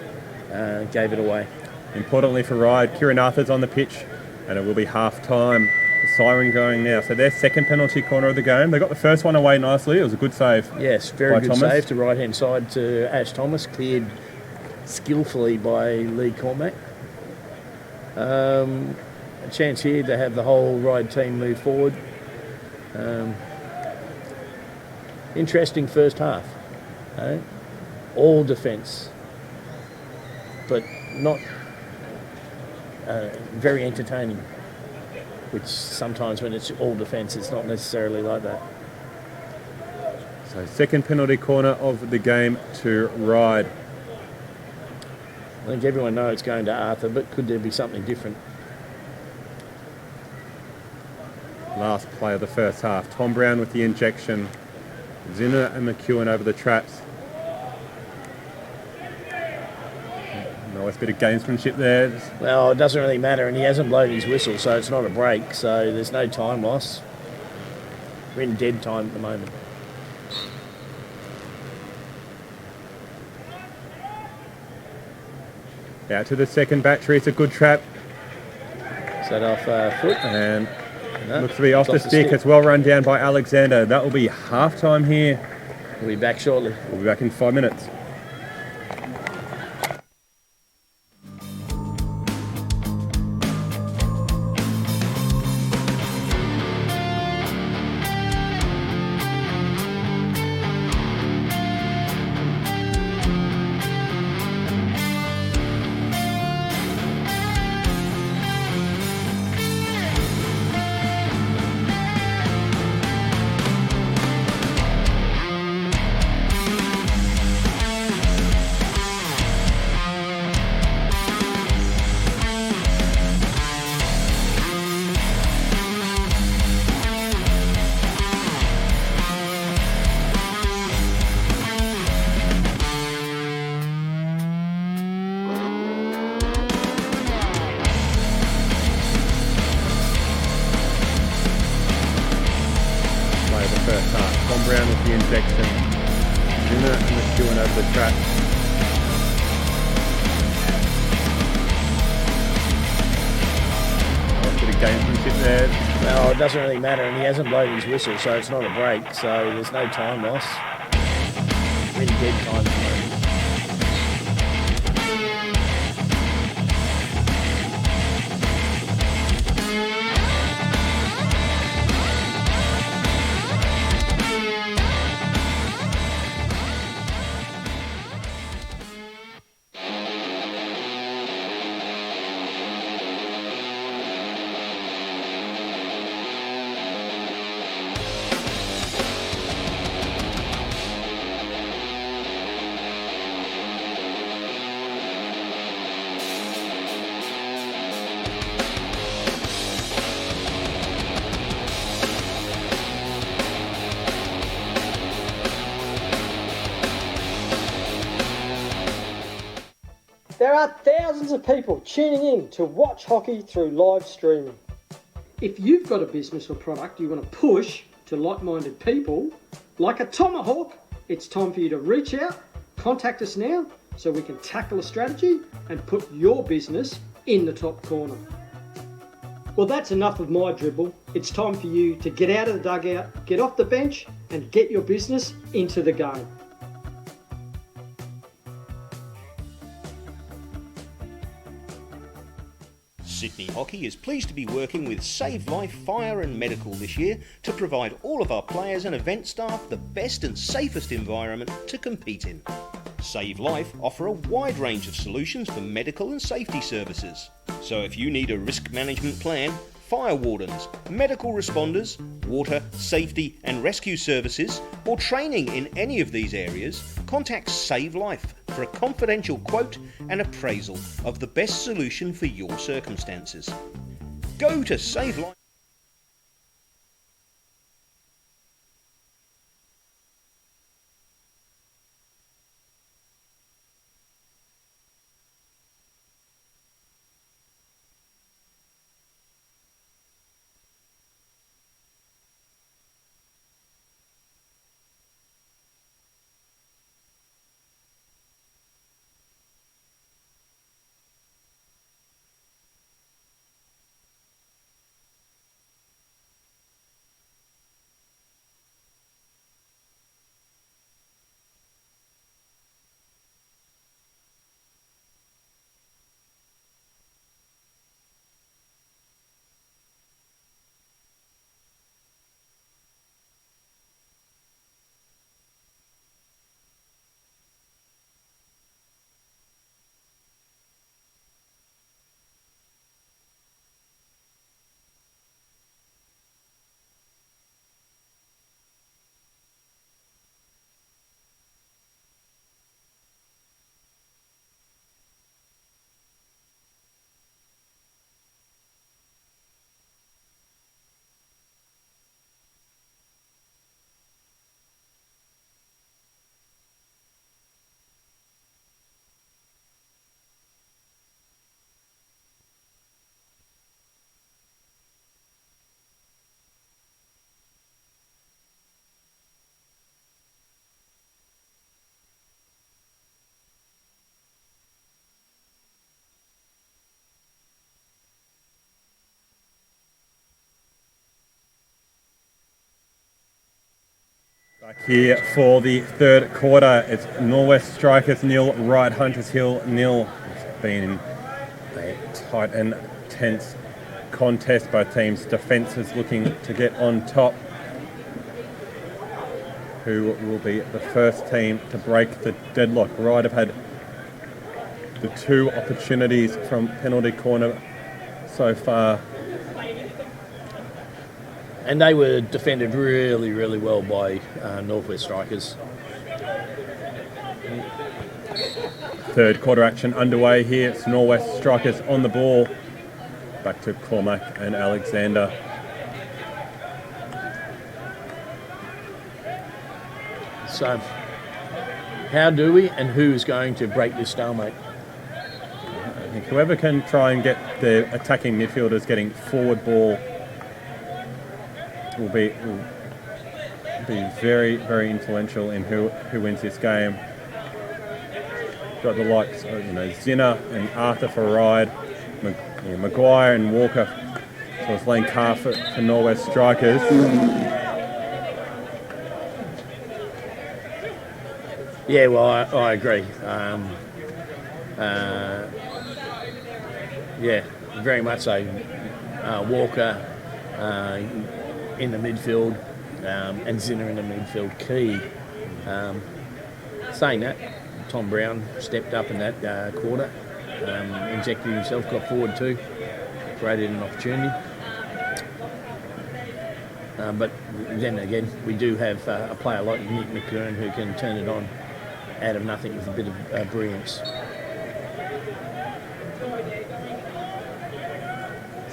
gave it away. Importantly for Ryde, Kieran Arthur's on the pitch, and it will be half time. The siren going now. So their second penalty corner of the game. They got the first one away nicely. It was a good save. Yes, very good Thomas. save to right hand side to Ash Thomas, cleared skillfully by Lee Cormac. A chance here to have the whole Ryde team move forward. Interesting first half. All defence, but not very entertaining, which sometimes when it's all defence, it's not necessarily like that. So second penalty corner of the game to Ryde. I think everyone knows it's going to Arthur, but could there be something different? Last play of the first half. Tom Brown with the injection. Zinner and McEwen over the traps. Nice bit of gamesmanship there. Well, it doesn't really matter, and he hasn't blown his whistle, so it's not a break, so there's no time loss. We're in dead time at the moment. Out to the second battery. It's a good trap. Is that off foot? And No, looks to be off the stick. It's well run down by Alexander. That will be half time here. We'll be back shortly. We'll be back in 5 minutes. section. Zimmer and McEwen over the track. Nice bit of gamesmanship there. Well, it doesn't really matter, and he hasn't blown his whistle, so it's not a break, so there's no time loss. Really dead time for him. There are thousands of people tuning in to watch hockey through live streaming. If you've got a business or product you want to push to like-minded people, like a tomahawk, it's time for you to reach out, contact us now so we can tackle a strategy and put your business in the top corner. Well, that's enough of my dribble. It's time for you to get out of the dugout, get off the bench and get your business into the game. Sydney Hockey is pleased to be working with Save Life Fire and Medical this year to provide all of our players and event staff the best and safest environment to compete in. Save Life offer a wide range of solutions for medical and safety services. So if you need a risk management plan, fire wardens, medical responders, water, safety and rescue services, or training in any of these areas, contact Save Life for a confidential quote and appraisal of the best solution for your circumstances. Go to Save Life. Back here for the third quarter, it's Norwest Strikers 0, Ryde Hunters Hill 0. It's been a tight and tense contest. Both teams' defences looking to get on top. Who will be the first team to break the deadlock? Ryde have had the two opportunities from penalty corner so far. And they were defended really, really well by Norwest Strikers. Third quarter action underway here. It's Norwest Strikers on the ball. Back to Cormac and Alexander. So, how do we and who is going to break this stalemate? I think whoever can try and get the attacking midfielders getting forward ball will be very, very influential in who wins this game. Got the likes of, Zinner and Arthur for Ryde, Maguire and Walker. So it's Lane Carr for Norwest strikers. Yeah, well, I agree. Yeah, very much so. Walker in the midfield and Zinner in the midfield key. Saying that, Tom Brown stepped up in that quarter, injected himself, got forward too, created an opportunity. But then again, we do have a player like Nick McKern who can turn it on out of nothing with a bit of brilliance.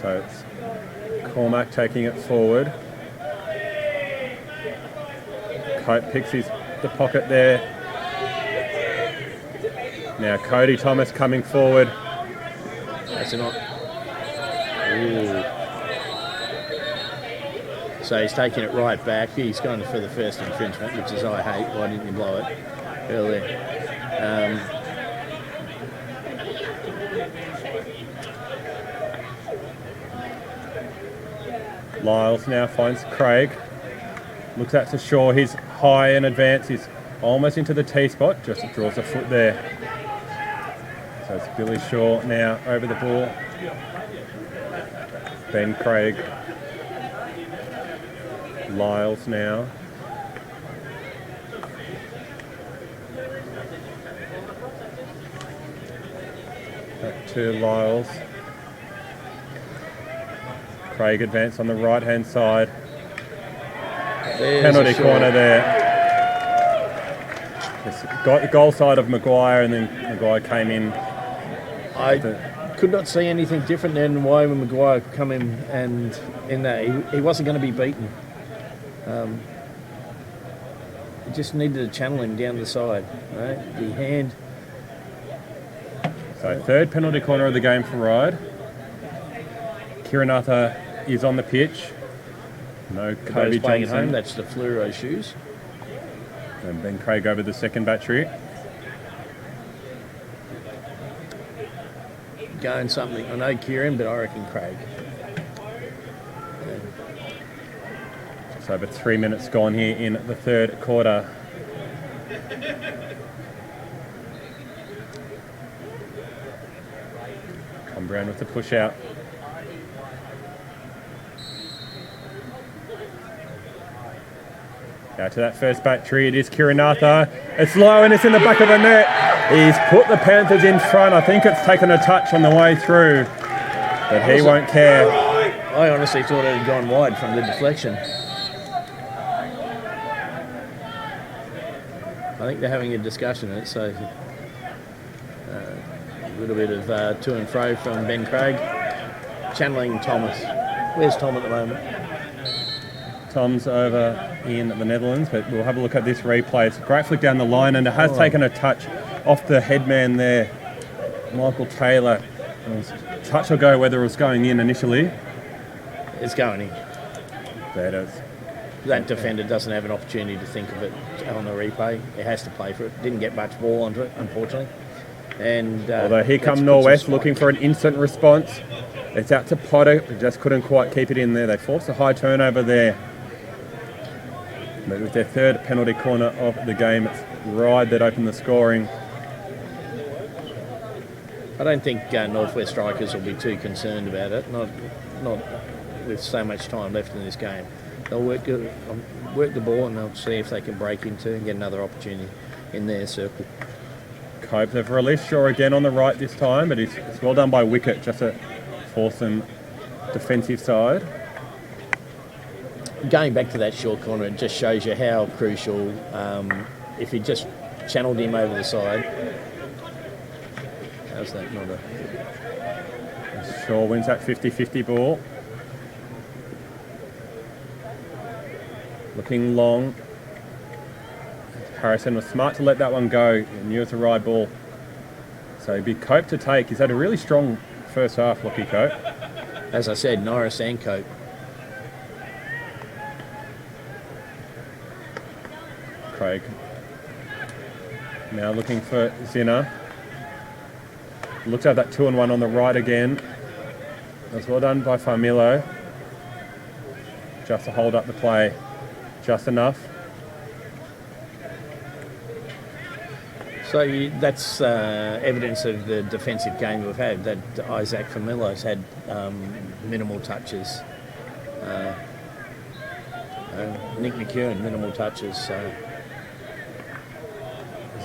So it's Cormac taking it forward. Cope picks the pocket there. Now Cody Thomas coming forward. That's a not. Ooh. So he's taking it right back. He's gone for the first infringement, which is I hate. Why didn't you blow it earlier? Lyles now finds Craig. Looks out to Shaw. He's high in advance. He's almost into the T spot. Just draws a foot there. So it's Billy Shaw now over the ball. Ben Craig. Lyles now. Back to Lyles. Craig advance on the right hand side. There's Penalty corner there. Got the goal side of Maguire, and then Maguire came in. I could not see anything different than why when Maguire come in and in that he wasn't going to be beaten. He just needed to channel him down the side. Right? The hand. So third penalty corner of the game for Ryde. Kieran Arthur is on the pitch. No Kobe playing at home. Johnson. That's the fluoro shoes. And Ben Craig over the second battery. Going something. I know Kieran, but I reckon Craig. Just over 3 minutes gone here in the third quarter. Tom Brown with the push out. Now to that first battery, it is Kieran Arthur. It's low and it's in the back of the net. He's put the Panthers in front. I think it's taken a touch on the way through, but he won't care. I honestly thought it had gone wide from the deflection. I think they're having a discussion on it, so a little bit of to and fro from Ben Craig. Channeling Thomas. Where's Tom at the moment? Tom's over in the Netherlands, but we'll have a look at this replay. It's a great flick down the line, and it has taken a touch off the headman there, Michael Taylor. It was touch or go whether it was going in initially. It's going in. There it is. That defender doesn't have an opportunity to think of it on the replay. It has to play for it. Didn't get much ball onto it, unfortunately. And although here come Norwest looking for an instant response. It's out to Potter, but just couldn't quite keep it in there. They forced a high turnover there. But with their third penalty corner of the game, it's Ryde that opened the scoring. I don't think Northwest strikers will be too concerned about it. Not with so much time left in this game. They'll work the ball and they'll see if they can break into and get another opportunity in their circle. Cope, they've released Shaw again on the right this time, but it's well done by Wicket just to force them defensive side. Going back to that short corner, it just shows you how crucial, if he just channeled him over the side. How's that not a... Shaw wins that 50-50 ball. Looking long. Harrison was smart to let that one go. He knew it was a Ryde ball. So it'd be Cope to take. He's had a really strong first half, Lockie Cope. As I said, Norris and Cope. Craig. Now looking for Zinner. Looks at that 2-1 on the right again. That's well done by Farmillo. Just to hold up the play. Just enough. So that's evidence of the defensive game we've had, that Isaac Farmillo's had minimal touches. Nick McEwen, minimal touches. So.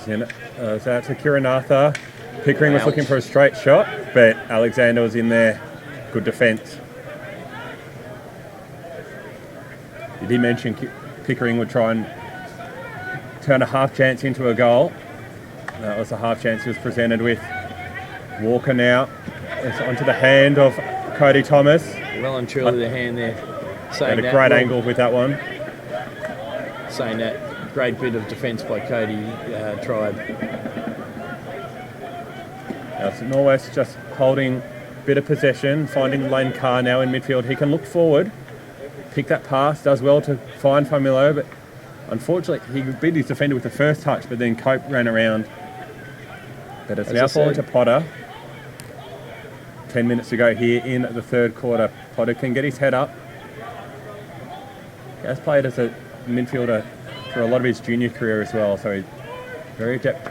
It's out to Kiranatha. Pickering was looking for a straight shot, but Alexander was in there. Good defence. You did mention Pickering would try and turn a half chance into a goal. That was the half chance he was presented with. Walker now. It's onto the hand of Cody Thomas. Well and truly the hand there. Had a great angle with that one. Saying that, great bit of defence by Cody Tribe. Now it's Norwest just holding a bit of possession, finding Lane Carr now in midfield. He can look forward, pick that pass, does well to find Farmillo, but unfortunately he beat his defender with the first touch, but then Cope ran around. But it's now fallen to Potter. 10 minutes to go here in the third quarter. Potter can get his head up. He has played as a midfielder for a lot of his junior career as well, so he's very adept.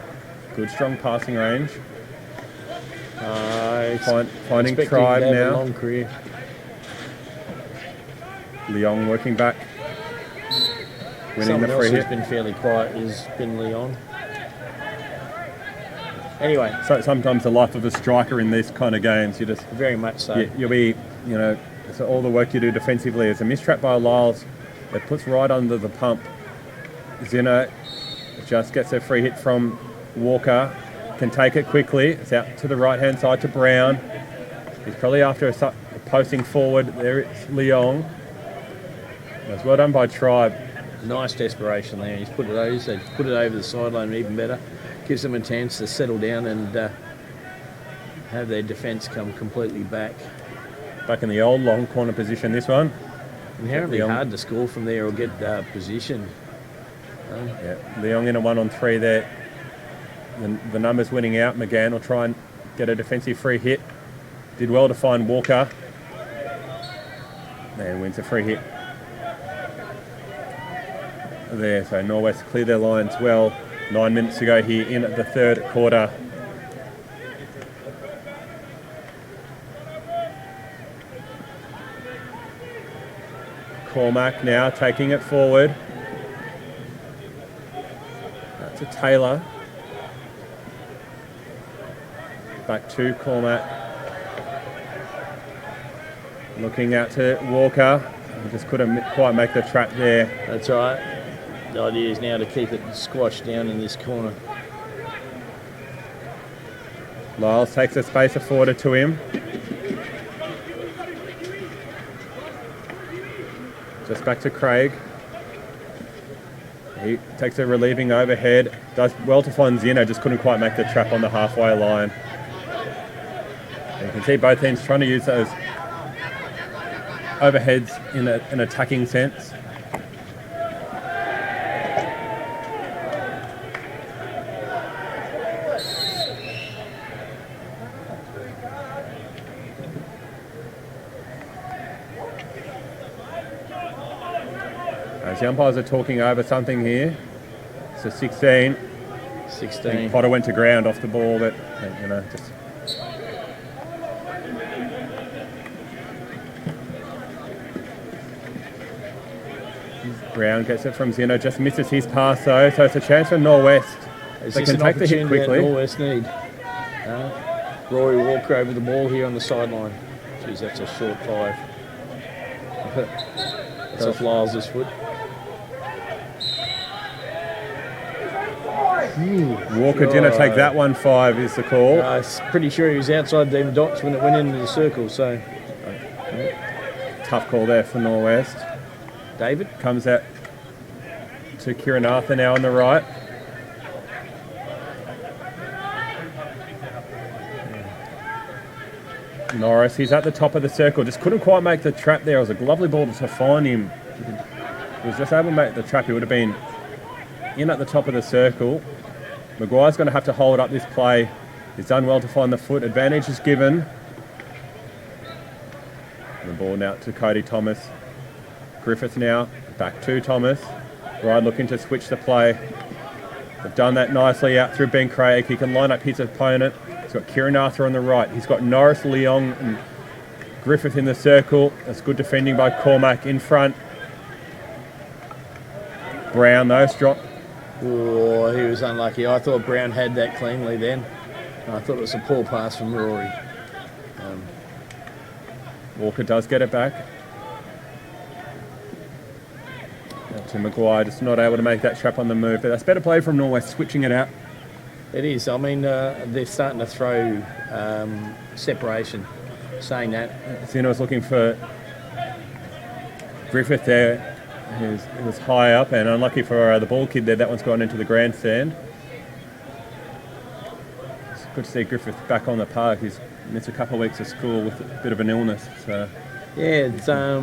Good, strong passing range. Finding Tribe now. Long career. Leong working back. Winning Someone the free else hit. who's been fairly quiet has been Leon. Anyway. So sometimes the life of a striker in these kind of games, you just... Very much so. You'll be, so all the work you do defensively is a mistrap by Lyles. It puts right under the pump. Zinner just gets a free hit from Walker. Can take it quickly. It's out to the right-hand side to Brown. He's probably after a posting forward. There it's Leong. That's well done by Tribe. Nice desperation there. He's put it over the sideline even better. Gives them a chance to settle down and have their defence come completely back. Back in the old long corner position, this one. Inherently hard to score from there or get position. Leong in a 1-on-3 there. The numbers winning out. McGann will try and get a defensive free hit. Did well to find Walker. And wins a free hit. There, so Norwest clear their lines well. 9 minutes to go here in the third quarter. Cormac now taking it forward. That's a Taylor. Back to Cormac. Looking out to Walker. He just couldn't quite make the trap there. That's right. The idea is now to keep it squashed down in this corner. Lyles takes a space afforded to him. Just back to Craig. He takes a relieving overhead. Does well to find Zinner, just couldn't quite make the trap on the halfway line. And you can see both teams trying to use those overheads in an attacking sense. The umpires are talking over something here. So 16. 16. Potter went to ground off the ball, but just. Brown gets it from Zeno, just misses his pass though, so it's a chance for Norwest. They can take the hit quickly. Norwest need. Rory Walker over the ball here on the sideline. Jeez, that's a short 5. That's off Lyles' foot. Walker didn't take that one. 5 is the call. I'm pretty sure he was outside them dots when it went into the circle. So tough call there for Norwest. David comes out to Kiranatha now on the right. Norris, he's at the top of the circle. Just couldn't quite make the trap there. It was a lovely ball to find him. If he was just able to make the trap, he would have been in at the top of the circle. Maguire's going to have to hold up this play. He's done well to find the foot. Advantage is given. The ball now to Cody Thomas. Griffith now back to Thomas. Ryde looking to switch the play. They've done that nicely out through Ben Craig. He can line up his opponent. He's got Kieran Arthur on the right. He's got Norris, Leong and Griffith in the circle. That's good defending by Cormac in front. Brown though, strong. Oh, he was unlucky. I thought Brown had that cleanly then. I thought it was a poor pass from Rory. Walker does get it back. Out to Maguire, just not able to make that trap on the move. But that's better play from Norwest, switching it out. It is. I mean, they're starting to throw separation. Saying that. Zeno was looking for Griffith there. He was high up and unlucky for the ball kid there. That one's gone into the grandstand. It's good to see Griffith back on the park. He's missed a couple of weeks of school with a bit of an illness. So. Yeah, it's, I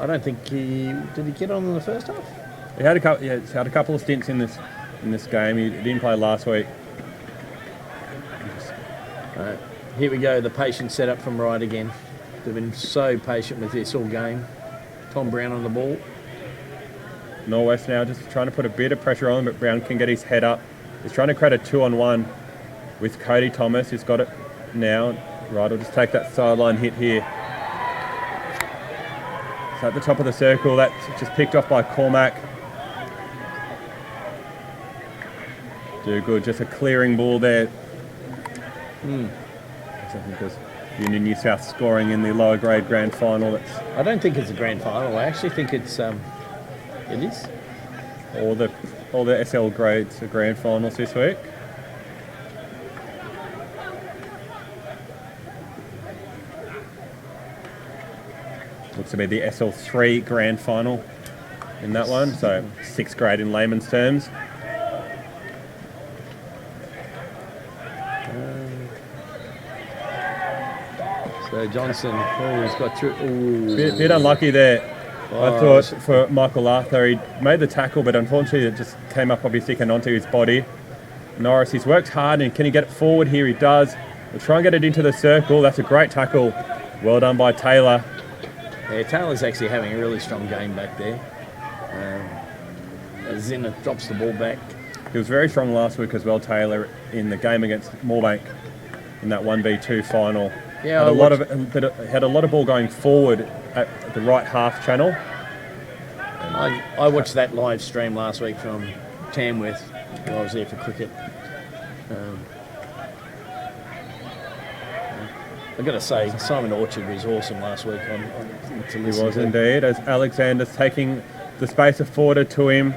don't think did he get on in the first half? He had a couple of stints in this game. He didn't play last week. Here we go, the patient setup from Ryde again. They've been so patient with this all game. Tom Brown on the ball. Norwest now just trying to put a bit of pressure on him, but Brown can get his head up. He's trying to create a 2-on-1 with Cody Thomas. He's got it now. Ryde will just take that sideline hit here. So at the top of the circle, that's just picked off by Cormac. Do good, just a clearing ball there. Because Union New South scoring in the lower grade grand final. I don't think it's a grand final. I actually think it's it is. All the SL grades are grand finals this week. Looks to be the SL3 grand final in that one, so 6th grade in layman's terms. So Johnson, he's got through. Bit unlucky there. I thought for Michael Arthur, he made the tackle, but unfortunately it just came up obviously and onto his body. Norris, he's worked hard, and can he get it forward here? He does. We'll try and get it into the circle. That's a great tackle. Well done by Taylor. Yeah, Taylor's actually having a really strong game back there. Zinner drops the ball back. He was very strong last week as well, Taylor, in the game against Moorebank in that 1v2 final. Yeah, had a lot of ball going forward at the right half channel. I watched that live stream last week from Tamworth when I was there for cricket. I've got to say, Simon Orchard was awesome last week. He was indeed, as Alexander's taking the space afforded to him.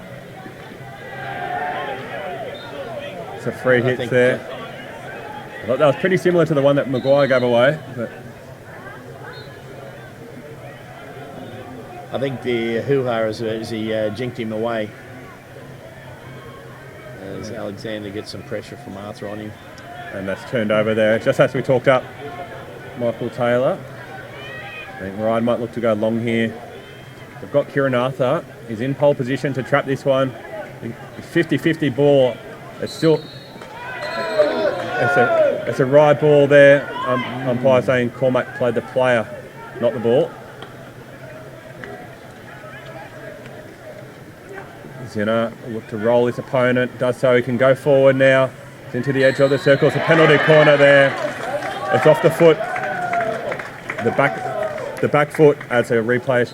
It's a free hit there. I thought that was pretty similar to the one that Maguire gave away. But I think the hoo-ha is he jinked him away. As Alexander gets some pressure from Arthur on him. And that's turned over there, just as we talked up. Michael Taylor. I think Ryde might look to go long here. They've got Kieran Arthur. He's in pole position to trap this one. 50-50 ball. It's still... It's a Ryde ball there. Umpire saying Cormac played the player, not the ball. Zinner will look to roll his opponent. Does so. He can go forward now. It's into the edge of the circle. It's a penalty corner there. It's off the foot. The back foot as a replay.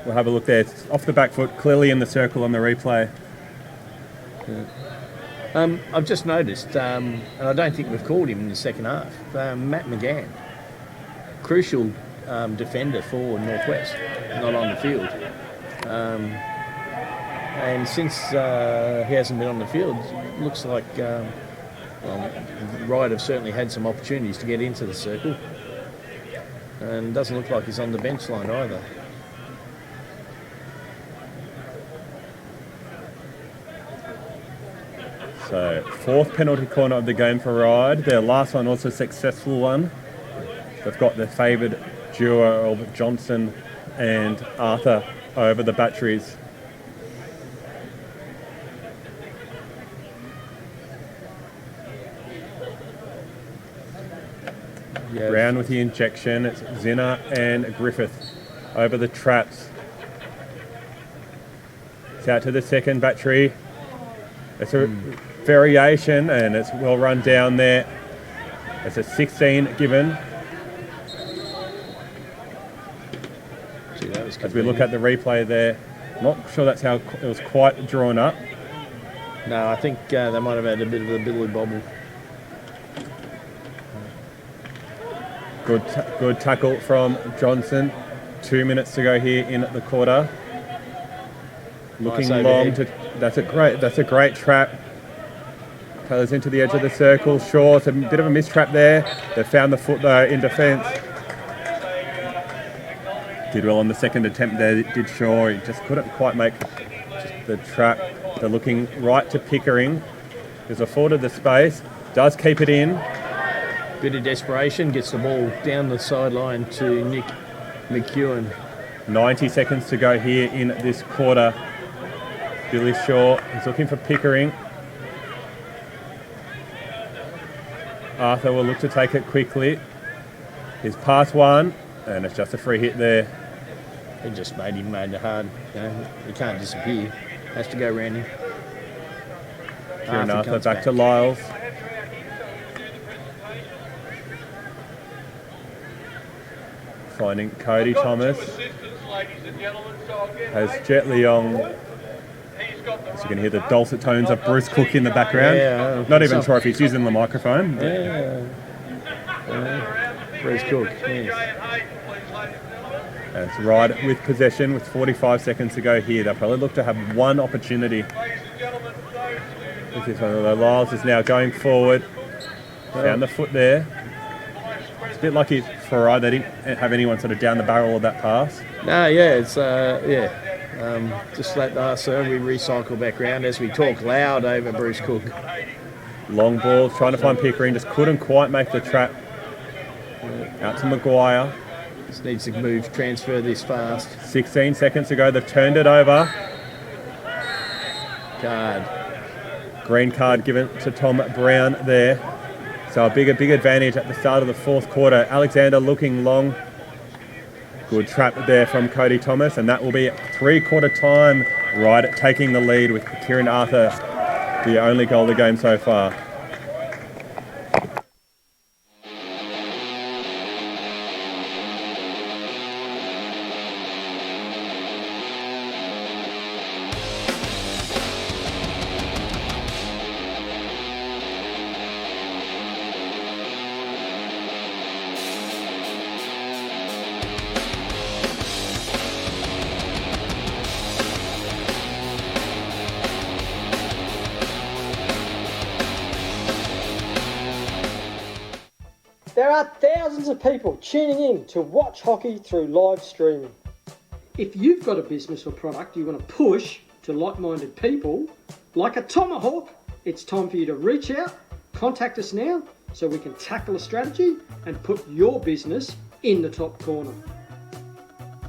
We'll have a look there. It's off the back foot, clearly in the circle on the replay. Yeah. I've just noticed, and I don't think we've called him in the second half, Matt McGann, crucial defender for Northwest, not on the field. And since he hasn't been on the field, it looks like Ryde have certainly had some opportunities to get into the circle. And it doesn't look like he's on the bench line either. So, 4th penalty corner of the game for Ryde. Their last one also a successful one. They've got the favoured duo of Johnson and Arthur over the batteries. Yeah. Brown with the injection. It's Zinner and Griffith over the traps. It's out to the second battery. It's a variation and it's well run down there. It's a 16 given. Gee, that was As we look at the replay there, not sure that's how it was quite drawn up. No, I think they might have had a bit of a billy bobble. Good tackle from Johnson. 2 minutes to go here in the quarter. Looking Nice long overhead. that's a great trap. Taylor's into the edge of the circle. Shaw, it's a bit of a mistrap there. They found the foot though in defence. Did well on the second attempt there, did Shaw. He just couldn't quite make the trap. They're looking right to Pickering. He's afforded the space. Does keep it in. Bit of desperation, gets the ball down the sideline to Nick McEwen. 90 seconds to go here in this quarter. Billy Shaw is looking for Pickering. Arthur will look to take it quickly. He's past one, and it's just a free hit there. It just made it hard. He can't disappear. Has to go round him. Kieran Arthur comes back to Lyles. Finding Cody Thomas. Has Jet Leong. So you can hear the dulcet tones of Bruce Cook in the background. Yeah, Not even sure if he's using the microphone. Bruce Cook, yes. It's Ryde with possession with 45 seconds to go here. They'll probably look to have one opportunity. This is one of the Lyles is now going forward. Found the foot there. It's a bit lucky for Ryde. They didn't have anyone sort of down the barrel of that pass. No, yeah, it's just let us we recycle back round as we talk loud over Bruce Cook. Long ball, trying to find Pickering, just couldn't quite make the trap. Out to Maguire. Just needs to move, transfer this fast. 16 seconds to go. They've turned it over. Card. Green card given to Tom Brown there. So a big advantage at the start of the fourth quarter. Alexander looking long. Good trap there from Cody Thomas, and that will be 3-quarter time. Ryde taking the lead with Kieran Arthur, the only goal of the game so far. There are thousands of people tuning in to watch hockey through live streaming. If you've got a business or product you want to push to like-minded people, like a tomahawk, it's time for you to reach out, contact us now so we can tackle a strategy and put your business in the top corner.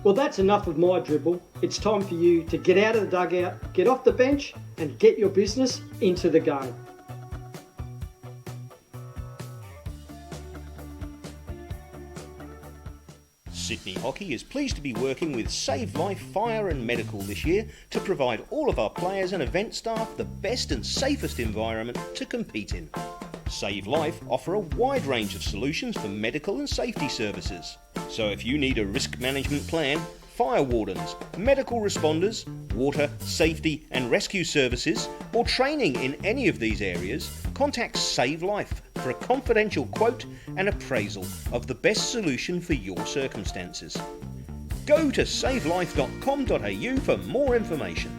Well, that's enough of my dribble. It's time for you to get out of the dugout, get off the bench and get your business into the game. Sydney Hockey is pleased to be working with Save Life Fire and Medical this year to provide all of our players and event staff the best and safest environment to compete in. Save Life offer a wide range of solutions for medical and safety services. So if you need a risk management plan, fire wardens, medical responders, water, safety and rescue services, or training in any of these areas, contact Save Life for a confidential quote and appraisal of the best solution for your circumstances. Go to savelife.com.au for more information.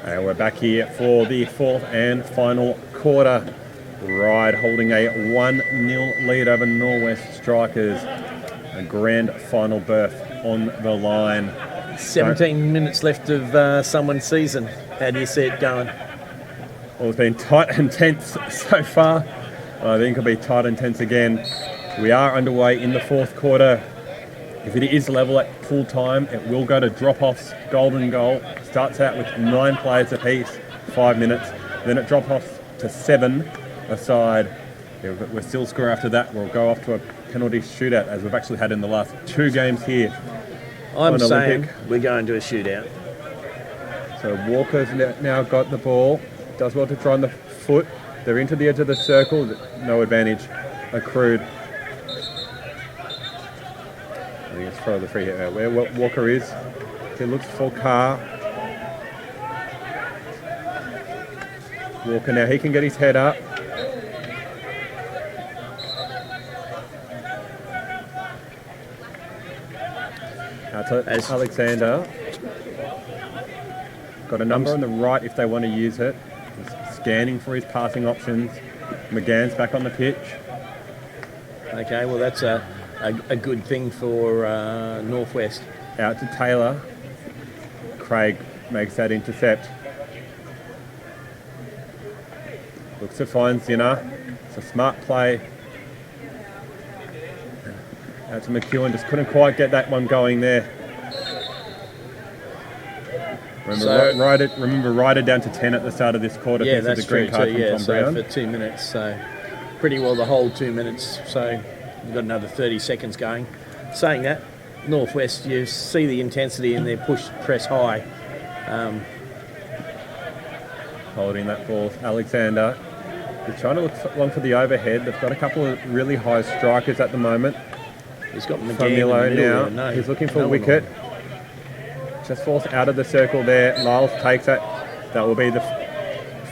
And we're back here for the fourth and final quarter. Ryde holding a 1-0 lead over Norwest Strikers. A grand final berth on the line. 17 minutes left of someone's season. How do you see it going? Well, it's been tight and tense so far. I think it'll be tight and tense again. We are underway in the fourth quarter. If it is level at full time, it will go to drop-offs, golden goal. Starts out with 9 players apiece, 5 minutes. Then it drops off to 7 aside. If we're still score after that, we'll go off to a penalty shootout, as we've actually had in the last 2 games here. I'm saying we're going to a shootout. So Walker's now got the ball. Does well to try on the foot. They're into the edge of the circle. No advantage accrued. I think it's throw the free hit out. Where Walker is. He looks for Carr. Walker now, he can get his head up. Out to Alexander. Got a number on the right if they want to use it. He's scanning for his passing options. McGann's back on the pitch. Okay, well that's a good thing for Northwest. Out to Taylor. Craig makes that intercept. Looks to find Zinner. It's a smart play. Out to McEwen. Just couldn't quite get that one going there. Remember Ryde down to 10 at the start of this quarter. Yeah, that's true too. Yeah, Tom so Brown. for 2 minutes, so pretty well the whole 2 minutes. So we've got another 30 seconds going. Saying that, Northwest, you see the intensity in their press high. Holding that ball, Alexander. He's trying to look long for the overhead. They've got a couple of really high strikers at the moment. He's got McGann Familo in the middle. now. He's looking for a wicket. Just falls out of the circle there. Lyles takes it. That will be the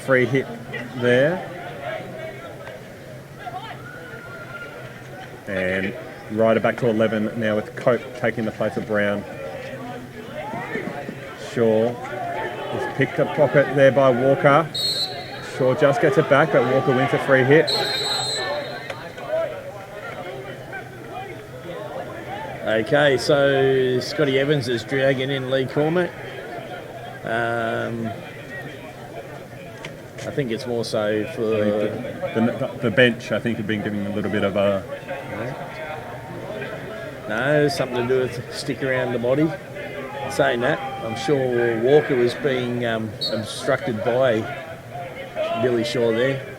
free hit there. And Ryder back to 11 now with Cope taking the place of Brown. Shaw has picked a pocket there by Walker. Shaw just gets it back, but Walker wins a free hit. Okay, so Scotty Evans is dragging in Lee Cormack. I think it's more so for the bench. I think have been giving a little bit of a no, something to do with stick around the body. Saying that, I'm sure Walker was being obstructed by Billy Shaw there.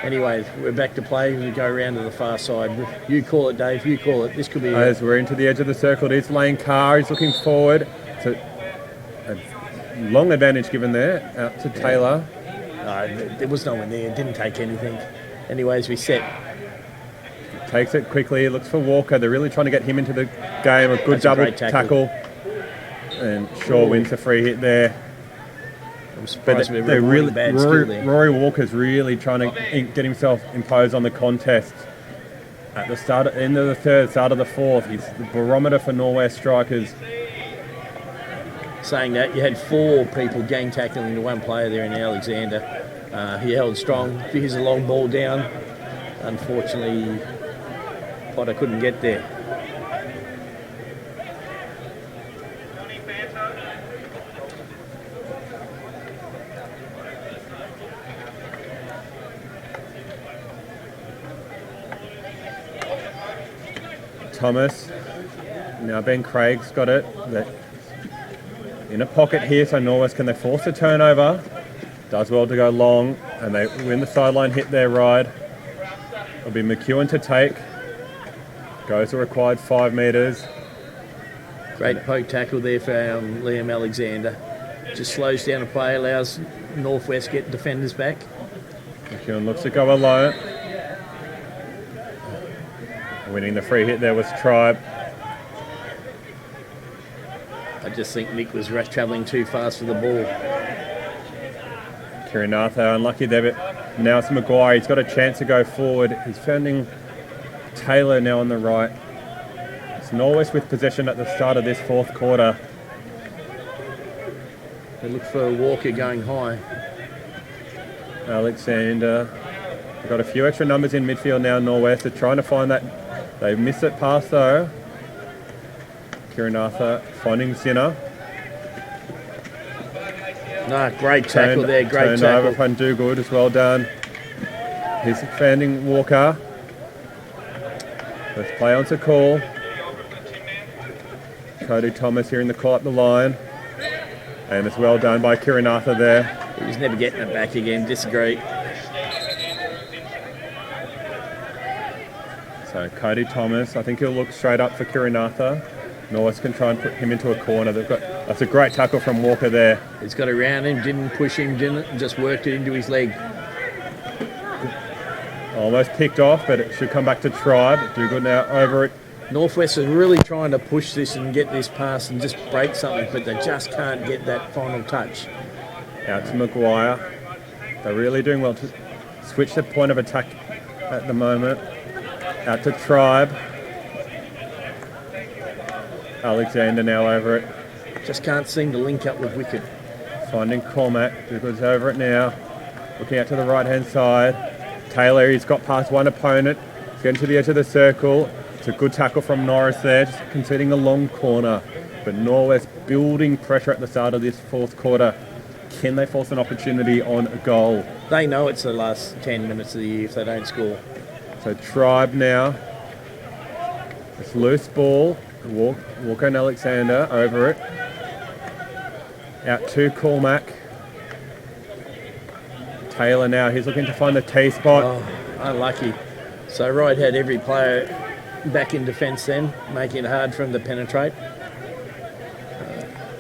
Anyway, we're back to play. We go around to the far side. You call it, Dave. You call it. This could be... As we're into the edge of the circle, it is Lane Carr. He's looking forward. To a long advantage given there. Out to Taylor. No, there was no one there. It didn't take anything. Anyways, we set. Takes it quickly. Looks for Walker. They're really trying to get him into the game. A good double tackle. And Shaw wins a free hit there. I'm surprised they're really bad Rory Walker's really trying to get himself imposed on the contest. At the end of the third, start of the fourth, he's the barometer for Norwest strikers. Saying that, you had 4 people gang tackling to one player there in Alexander. He held strong. Here's a long ball down. Unfortunately, Potter couldn't get there. Thomas. Now Ben Craig's got it. They're in a pocket here, so Norwest, can they force a turnover? Does well to go long, and they win the sideline hit there, Ryde. It'll be McEwen to take. Goes the required 5 metres. Great poke tackle there for Liam Alexander. Just slows down the play, allows Northwest get defenders back. McEwen looks to go alone. Winning the free hit there was Tribe. I just think Nick was travelling too fast for the ball. Kirinatha unlucky there, but now it's Maguire. He's got a chance to go forward. He's finding Taylor now on the right. It's Norwest with possession at the start of this fourth quarter. They look for Walker going high. Alexander. We've got a few extra numbers in midfield now, Norwest. They're trying to find that. They've missed it past though. Kirinatha finding Zinner. No, great tackle there, great tackle. tackle. Over from Do Good as well done. He's defending Walker. Let's play on to call. Cody Thomas here in the call up the line. And it's well done by Kiranatha there. He was never getting it back again. Disagree. So Cody Thomas, I think he'll look straight up for Kiranatha. Norwest can try and put him into a corner. That's a great tackle from Walker there. He's got around him, didn't push him, just worked it into his leg. Almost picked off, but it should come back to Tribe. Do good now over it. Northwest is really trying to push this and get this pass and just break something, but they just can't get that final touch. Out to Maguire. They're really doing well to switch the point of attack at the moment. Out to Tribe. Alexander now over it. Just can't seem to link up with Wicked. Finding Cormac. Douglas over it now. Looking out to the right-hand side. Taylor, he's got past one opponent. He's getting to the edge of the circle. It's a good tackle from Norris there, just conceding a long corner. But Norwest building pressure at the start of this fourth quarter. Can they force an opportunity on a goal? They know it's the last 10 minutes of the year if they don't score. So Tribe now. It's loose ball. Walker and Alexander over it. Out to Cormac. Taylor now, he's looking to find the T-spot. Oh, unlucky. So Ryde had every player back in defence then, making it hard for him to penetrate.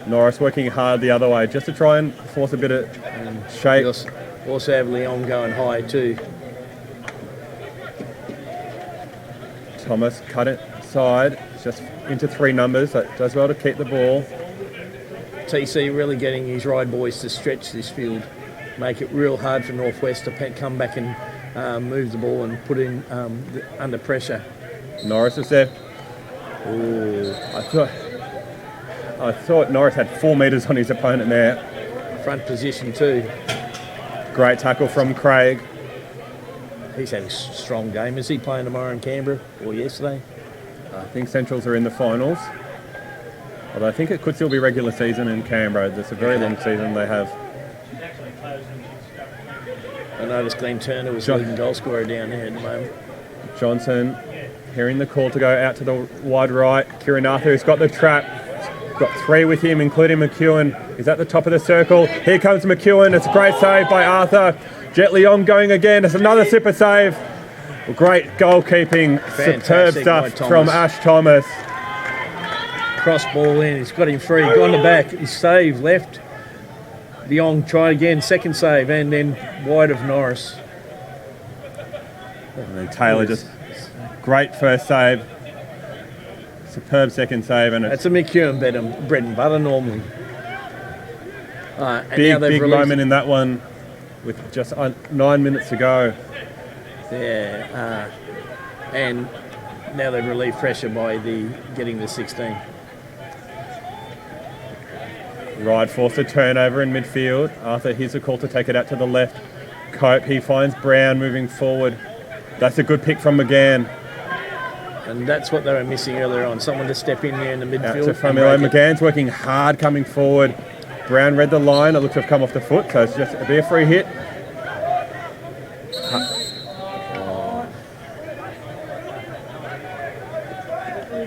Norris working hard the other way, just to try and force a bit of shape. Also have Leon going high too. Thomas cut it side, just into three numbers. That does well to keep the ball. TC really getting his Ryde boys to stretch this field, make it real hard for Northwest to come back and move the ball and put in under pressure. Norris is there. Ooh. I thought Norris had 4 metres on his opponent there. Front position too. Great tackle from Craig. He's had a strong game. Is he playing tomorrow in Canberra or yesterday? I think Centrals are in the finals. Although I think it could still be regular season in Canberra. It's a very long season they have. I noticed Glenn Turner was leading goal scorer down there at the moment. Johnson hearing the call to go out to the wide right. Kiranatha, who's got the trap. Got 3 with him, including McEwen. He's at the top of the circle. Here comes McEwen. It's a great save by Arthur. Jet Leon going again. It's another super save. Great goalkeeping. Superb stuff from Ash Thomas. Cross ball in. He's got him free. Gone to back. He's saved left. Leon tried again. Second save. And then wide of Norris. And then Taylor just great first save. Superb second save. And that's a McEwen bread and butter normally. Big moment in that one with just 9 minutes to go. Yeah. And now they've relieved pressure by getting the 16. Ryde forced a turnover in midfield. Arthur, here's a call to take it out to the left. Cope, he finds Brown moving forward. That's a good pick from McGann. And that's what they were missing earlier on, someone to step in there in the midfield. Out to Familo. McGann's working hard coming forward. Brown read the line. It looks to have come off the foot, so it's just a free hit.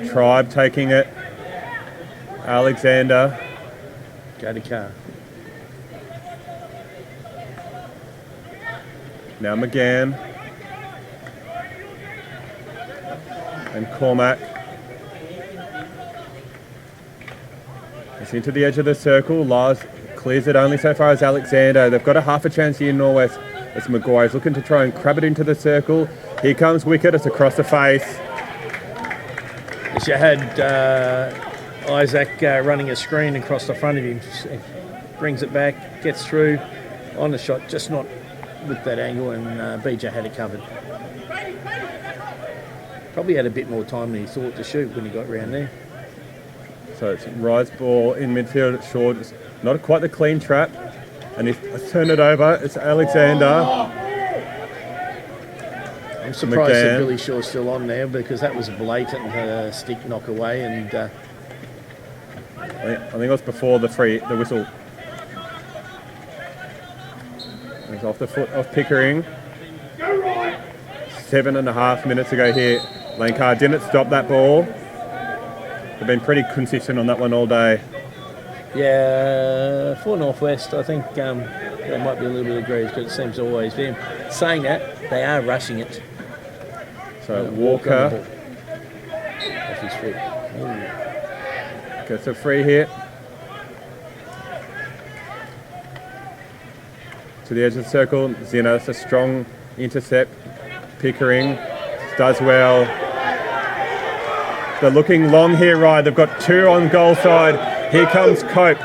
Tribe taking it. Alexander. Go to car. Now McGann. And Cormac. It's into the edge of the circle. Lars clears it only so far as Alexander. They've got a half a chance here in Norwest. It's Maguire's looking to try and crab it into the circle. Here comes Wickett. It's across the face. As you had Isaac running a screen across the front of him. Brings it back, gets through on the shot, just not with that angle, and BJ had it covered. Probably had a bit more time than he thought to shoot when he got round there. So it's Ryde's ball in midfield. It's short. It's not quite the clean trap. And he's turned it over. It's Alexander. I'm surprised that Billy Shaw's still on there because that was a blatant stick knock away. And I think it was before the whistle. It's off the foot of Pickering. 7.5 minutes ago here. Lancard didn't stop that ball. They've been pretty consistent on that one all day. Yeah, for Northwest, I think there might be a little bit of grease, but it seems to always be. Saying that, they are rushing it. So Walker off his foot. gets a free hit. To the edge of the circle, Zina, that's a strong intercept. Pickering does well. They're looking long here, Ryde. They've got 2 on goal side. Here comes Cope.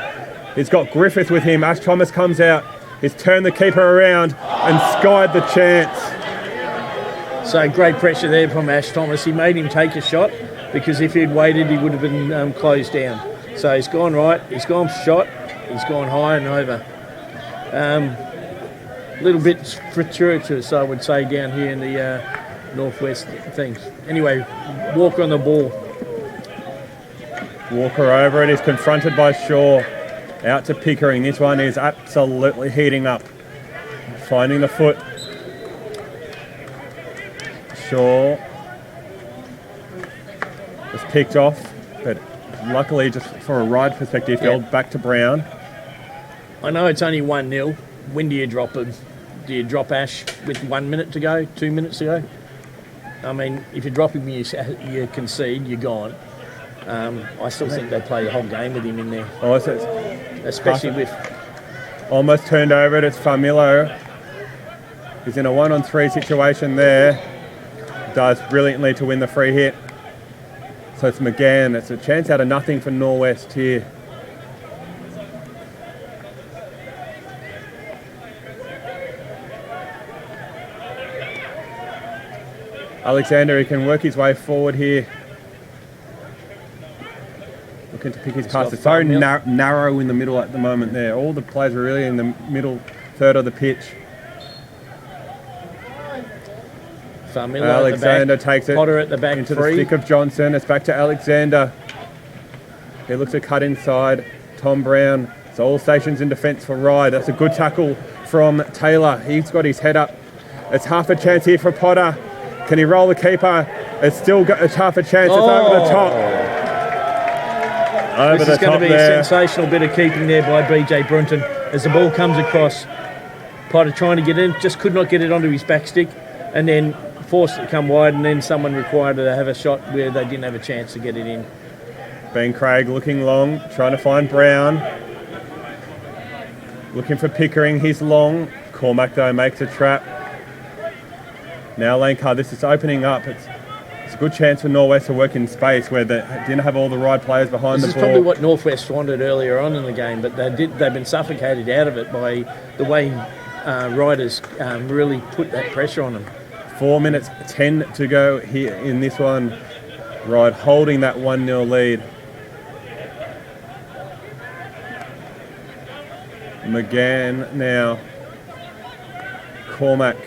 He's got Griffith with him. Ash Thomas comes out. He's turned the keeper around and skied the chance. So great pressure there from Ash Thomas. He made him take a shot because if he'd waited, he would have been closed down. So he's gone right. He's gone shot. He's gone high and over. Little bit fortuitous, I would say, down here in the Northwest things. Anyway, Walker on the ball. Walker over it. He's confronted by Shaw. Out to Pickering. This one is absolutely heating up. Finding the foot. Shaw was picked off, but luckily, just for a Ryde perspective, fell back to Brown. I know it's only 1-0. When do you drop him? Do you drop Ash with 1 minute to go, 2 minutes to go? I mean, if you drop him, you concede, you're gone. I still think they play the whole game with him in there. Oh, so especially with... Almost turned over it. It's Familo. He's in a 1-on-3 situation there. Does brilliantly to win the free hit. So it's McGann. It's a chance out of nothing for Norwest here. Alexander, he can work his way forward here. Looking to pick his pass. It's so narrow in the middle at the moment there. All the players are really in the middle third of the pitch. Alexander takes it Potter at the back into the stick of Johnson. It's back to Alexander. He looks to cut inside. Tom Brown. So all stations in defence for Ryde. That's a good tackle from Taylor. He's got his head up. It's half a chance here for Potter. Can he roll the keeper? It's still got half a chance. It's over the top. This is going to be a sensational bit of keeping there by BJ Brunton as the ball comes across. Potter trying to get in, just could not get it onto his back stick, and then forced it to come wide, and then someone required to have a shot where they didn't have a chance to get it in. Ben Craig looking long, trying to find Brown. Looking for Pickering, he's long. Cormac though makes a trap. Now Lancard, this is opening up. It's a good chance for Norwest to work in space where they didn't have all the right players behind the ball. This is probably what Northwest wanted earlier on in the game, but they've been suffocated out of it by the way Riders really put that pressure on them. 4 minutes 10 to go here in this one. Ryde holding that 1-0 lead. McGann now. Cormac.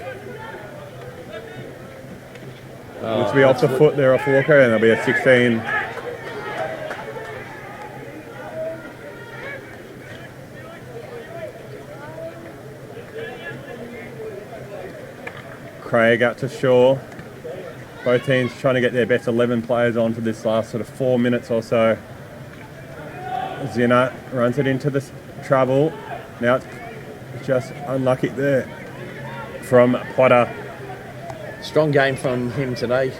Which will be off the foot there off Walker, and there'll be a 16. Craig out to Shaw. Both teams trying to get their best 11 players on for this last sort of 4 minutes or so. Zina runs it into the trouble. Now it's just unlucky there from Potter. Strong game from him today.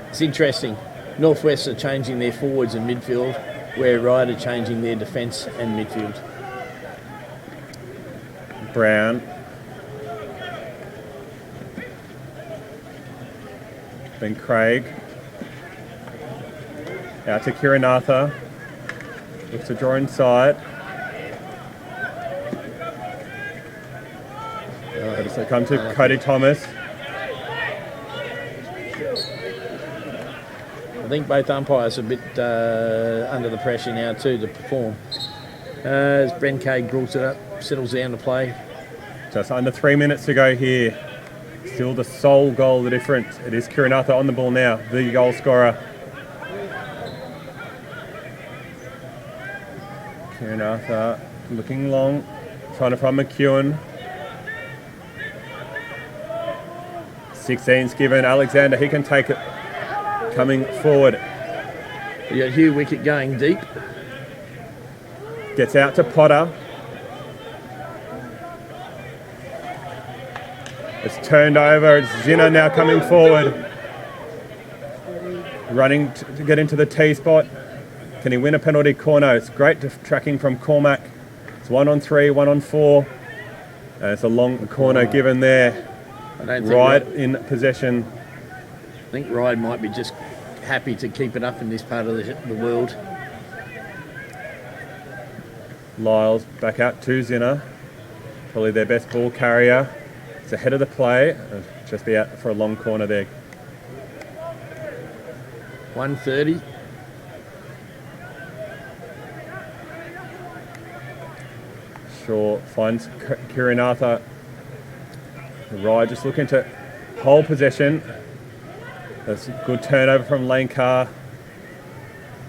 It's interesting. Northwest are changing their forwards and midfield, where Ryde are changing their defence and midfield. Brown. Then Craig. Out to Kiranatha. Looks to draw inside. So come to Cody Thomas. I think both umpires are a bit under the pressure now too to perform. As Bren Cade brought it up, settles down to play. Just under 3 minutes to go here. Still the sole goal, the difference. It is Kiranatha on the ball now, the goal scorer. Kiranatha looking long, trying to find McEwen. 16's given. Alexander, he can take it. Coming forward. You got Hugh Wickett going deep. Gets out to Potter. It's turned over. It's Zinner now coming forward. Running to get into the T spot. Can he win a penalty corner? It's great tracking from Cormac. It's 1 on 3, 1 on 4. And it's a long corner given there. Ryde in possession. I think Ryde might be just happy to keep it up in this part of the world. Lyles back out to Zinner. Probably their best ball carrier. It's ahead of the play. Just be out for a long corner there. 1:30. Shaw finds Kieran Arthur. Ryde just looking to hold possession. That's a good turnover from Lane Carr.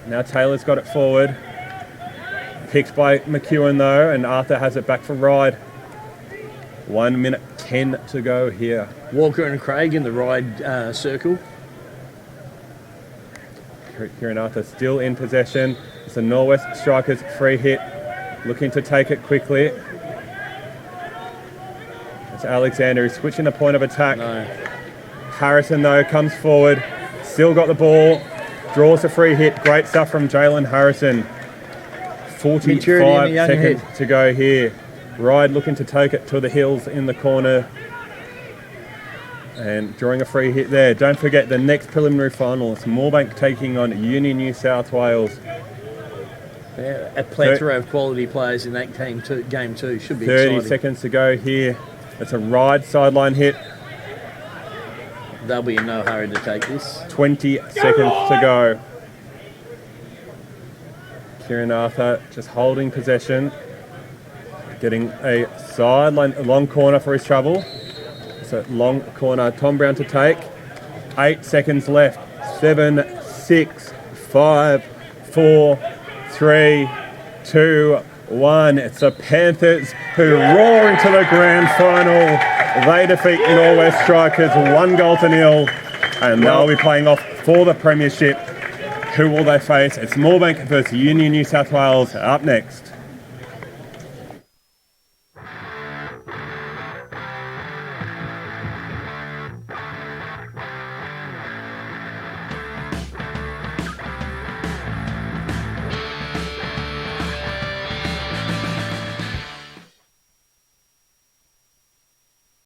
Now Taylor's got it forward. Picked by McEwen though, and Arthur has it back for Ryde. 1 minute 10 to go here. Walker and Craig in the Ryde circle. Kieran Arthur still in possession. It's a Norwest strikers free hit. Looking to take it quickly. It's Alexander who's switching the point of attack. No. Harrison though comes forward. Still got the ball. Draws a free hit. Great stuff from Jalen Harrison. 45 seconds to go here. Ryde looking to take it to the hills in the corner. And drawing a free hit there. Don't forget the next preliminary final. It's Moorebank taking on Union New South Wales. Yeah, a plethora of quality players in that game too. Should be 30 exciting. seconds to go here. It's a Ryde sideline hit. They'll be in no hurry to take this. 20 seconds to go. Kieran Arthur just holding possession. Getting a sideline, a long corner for his trouble. It's a long corner. Tom Brown to take. 8 seconds left. 7, 6, 5, 4, 3, 2, 1. It's the Panthers who roar into the grand final. They defeat Norwest Strikers 1-0, and they'll be playing off for the premiership. Who will they face? It's Moorebank versus Union New South Wales up next.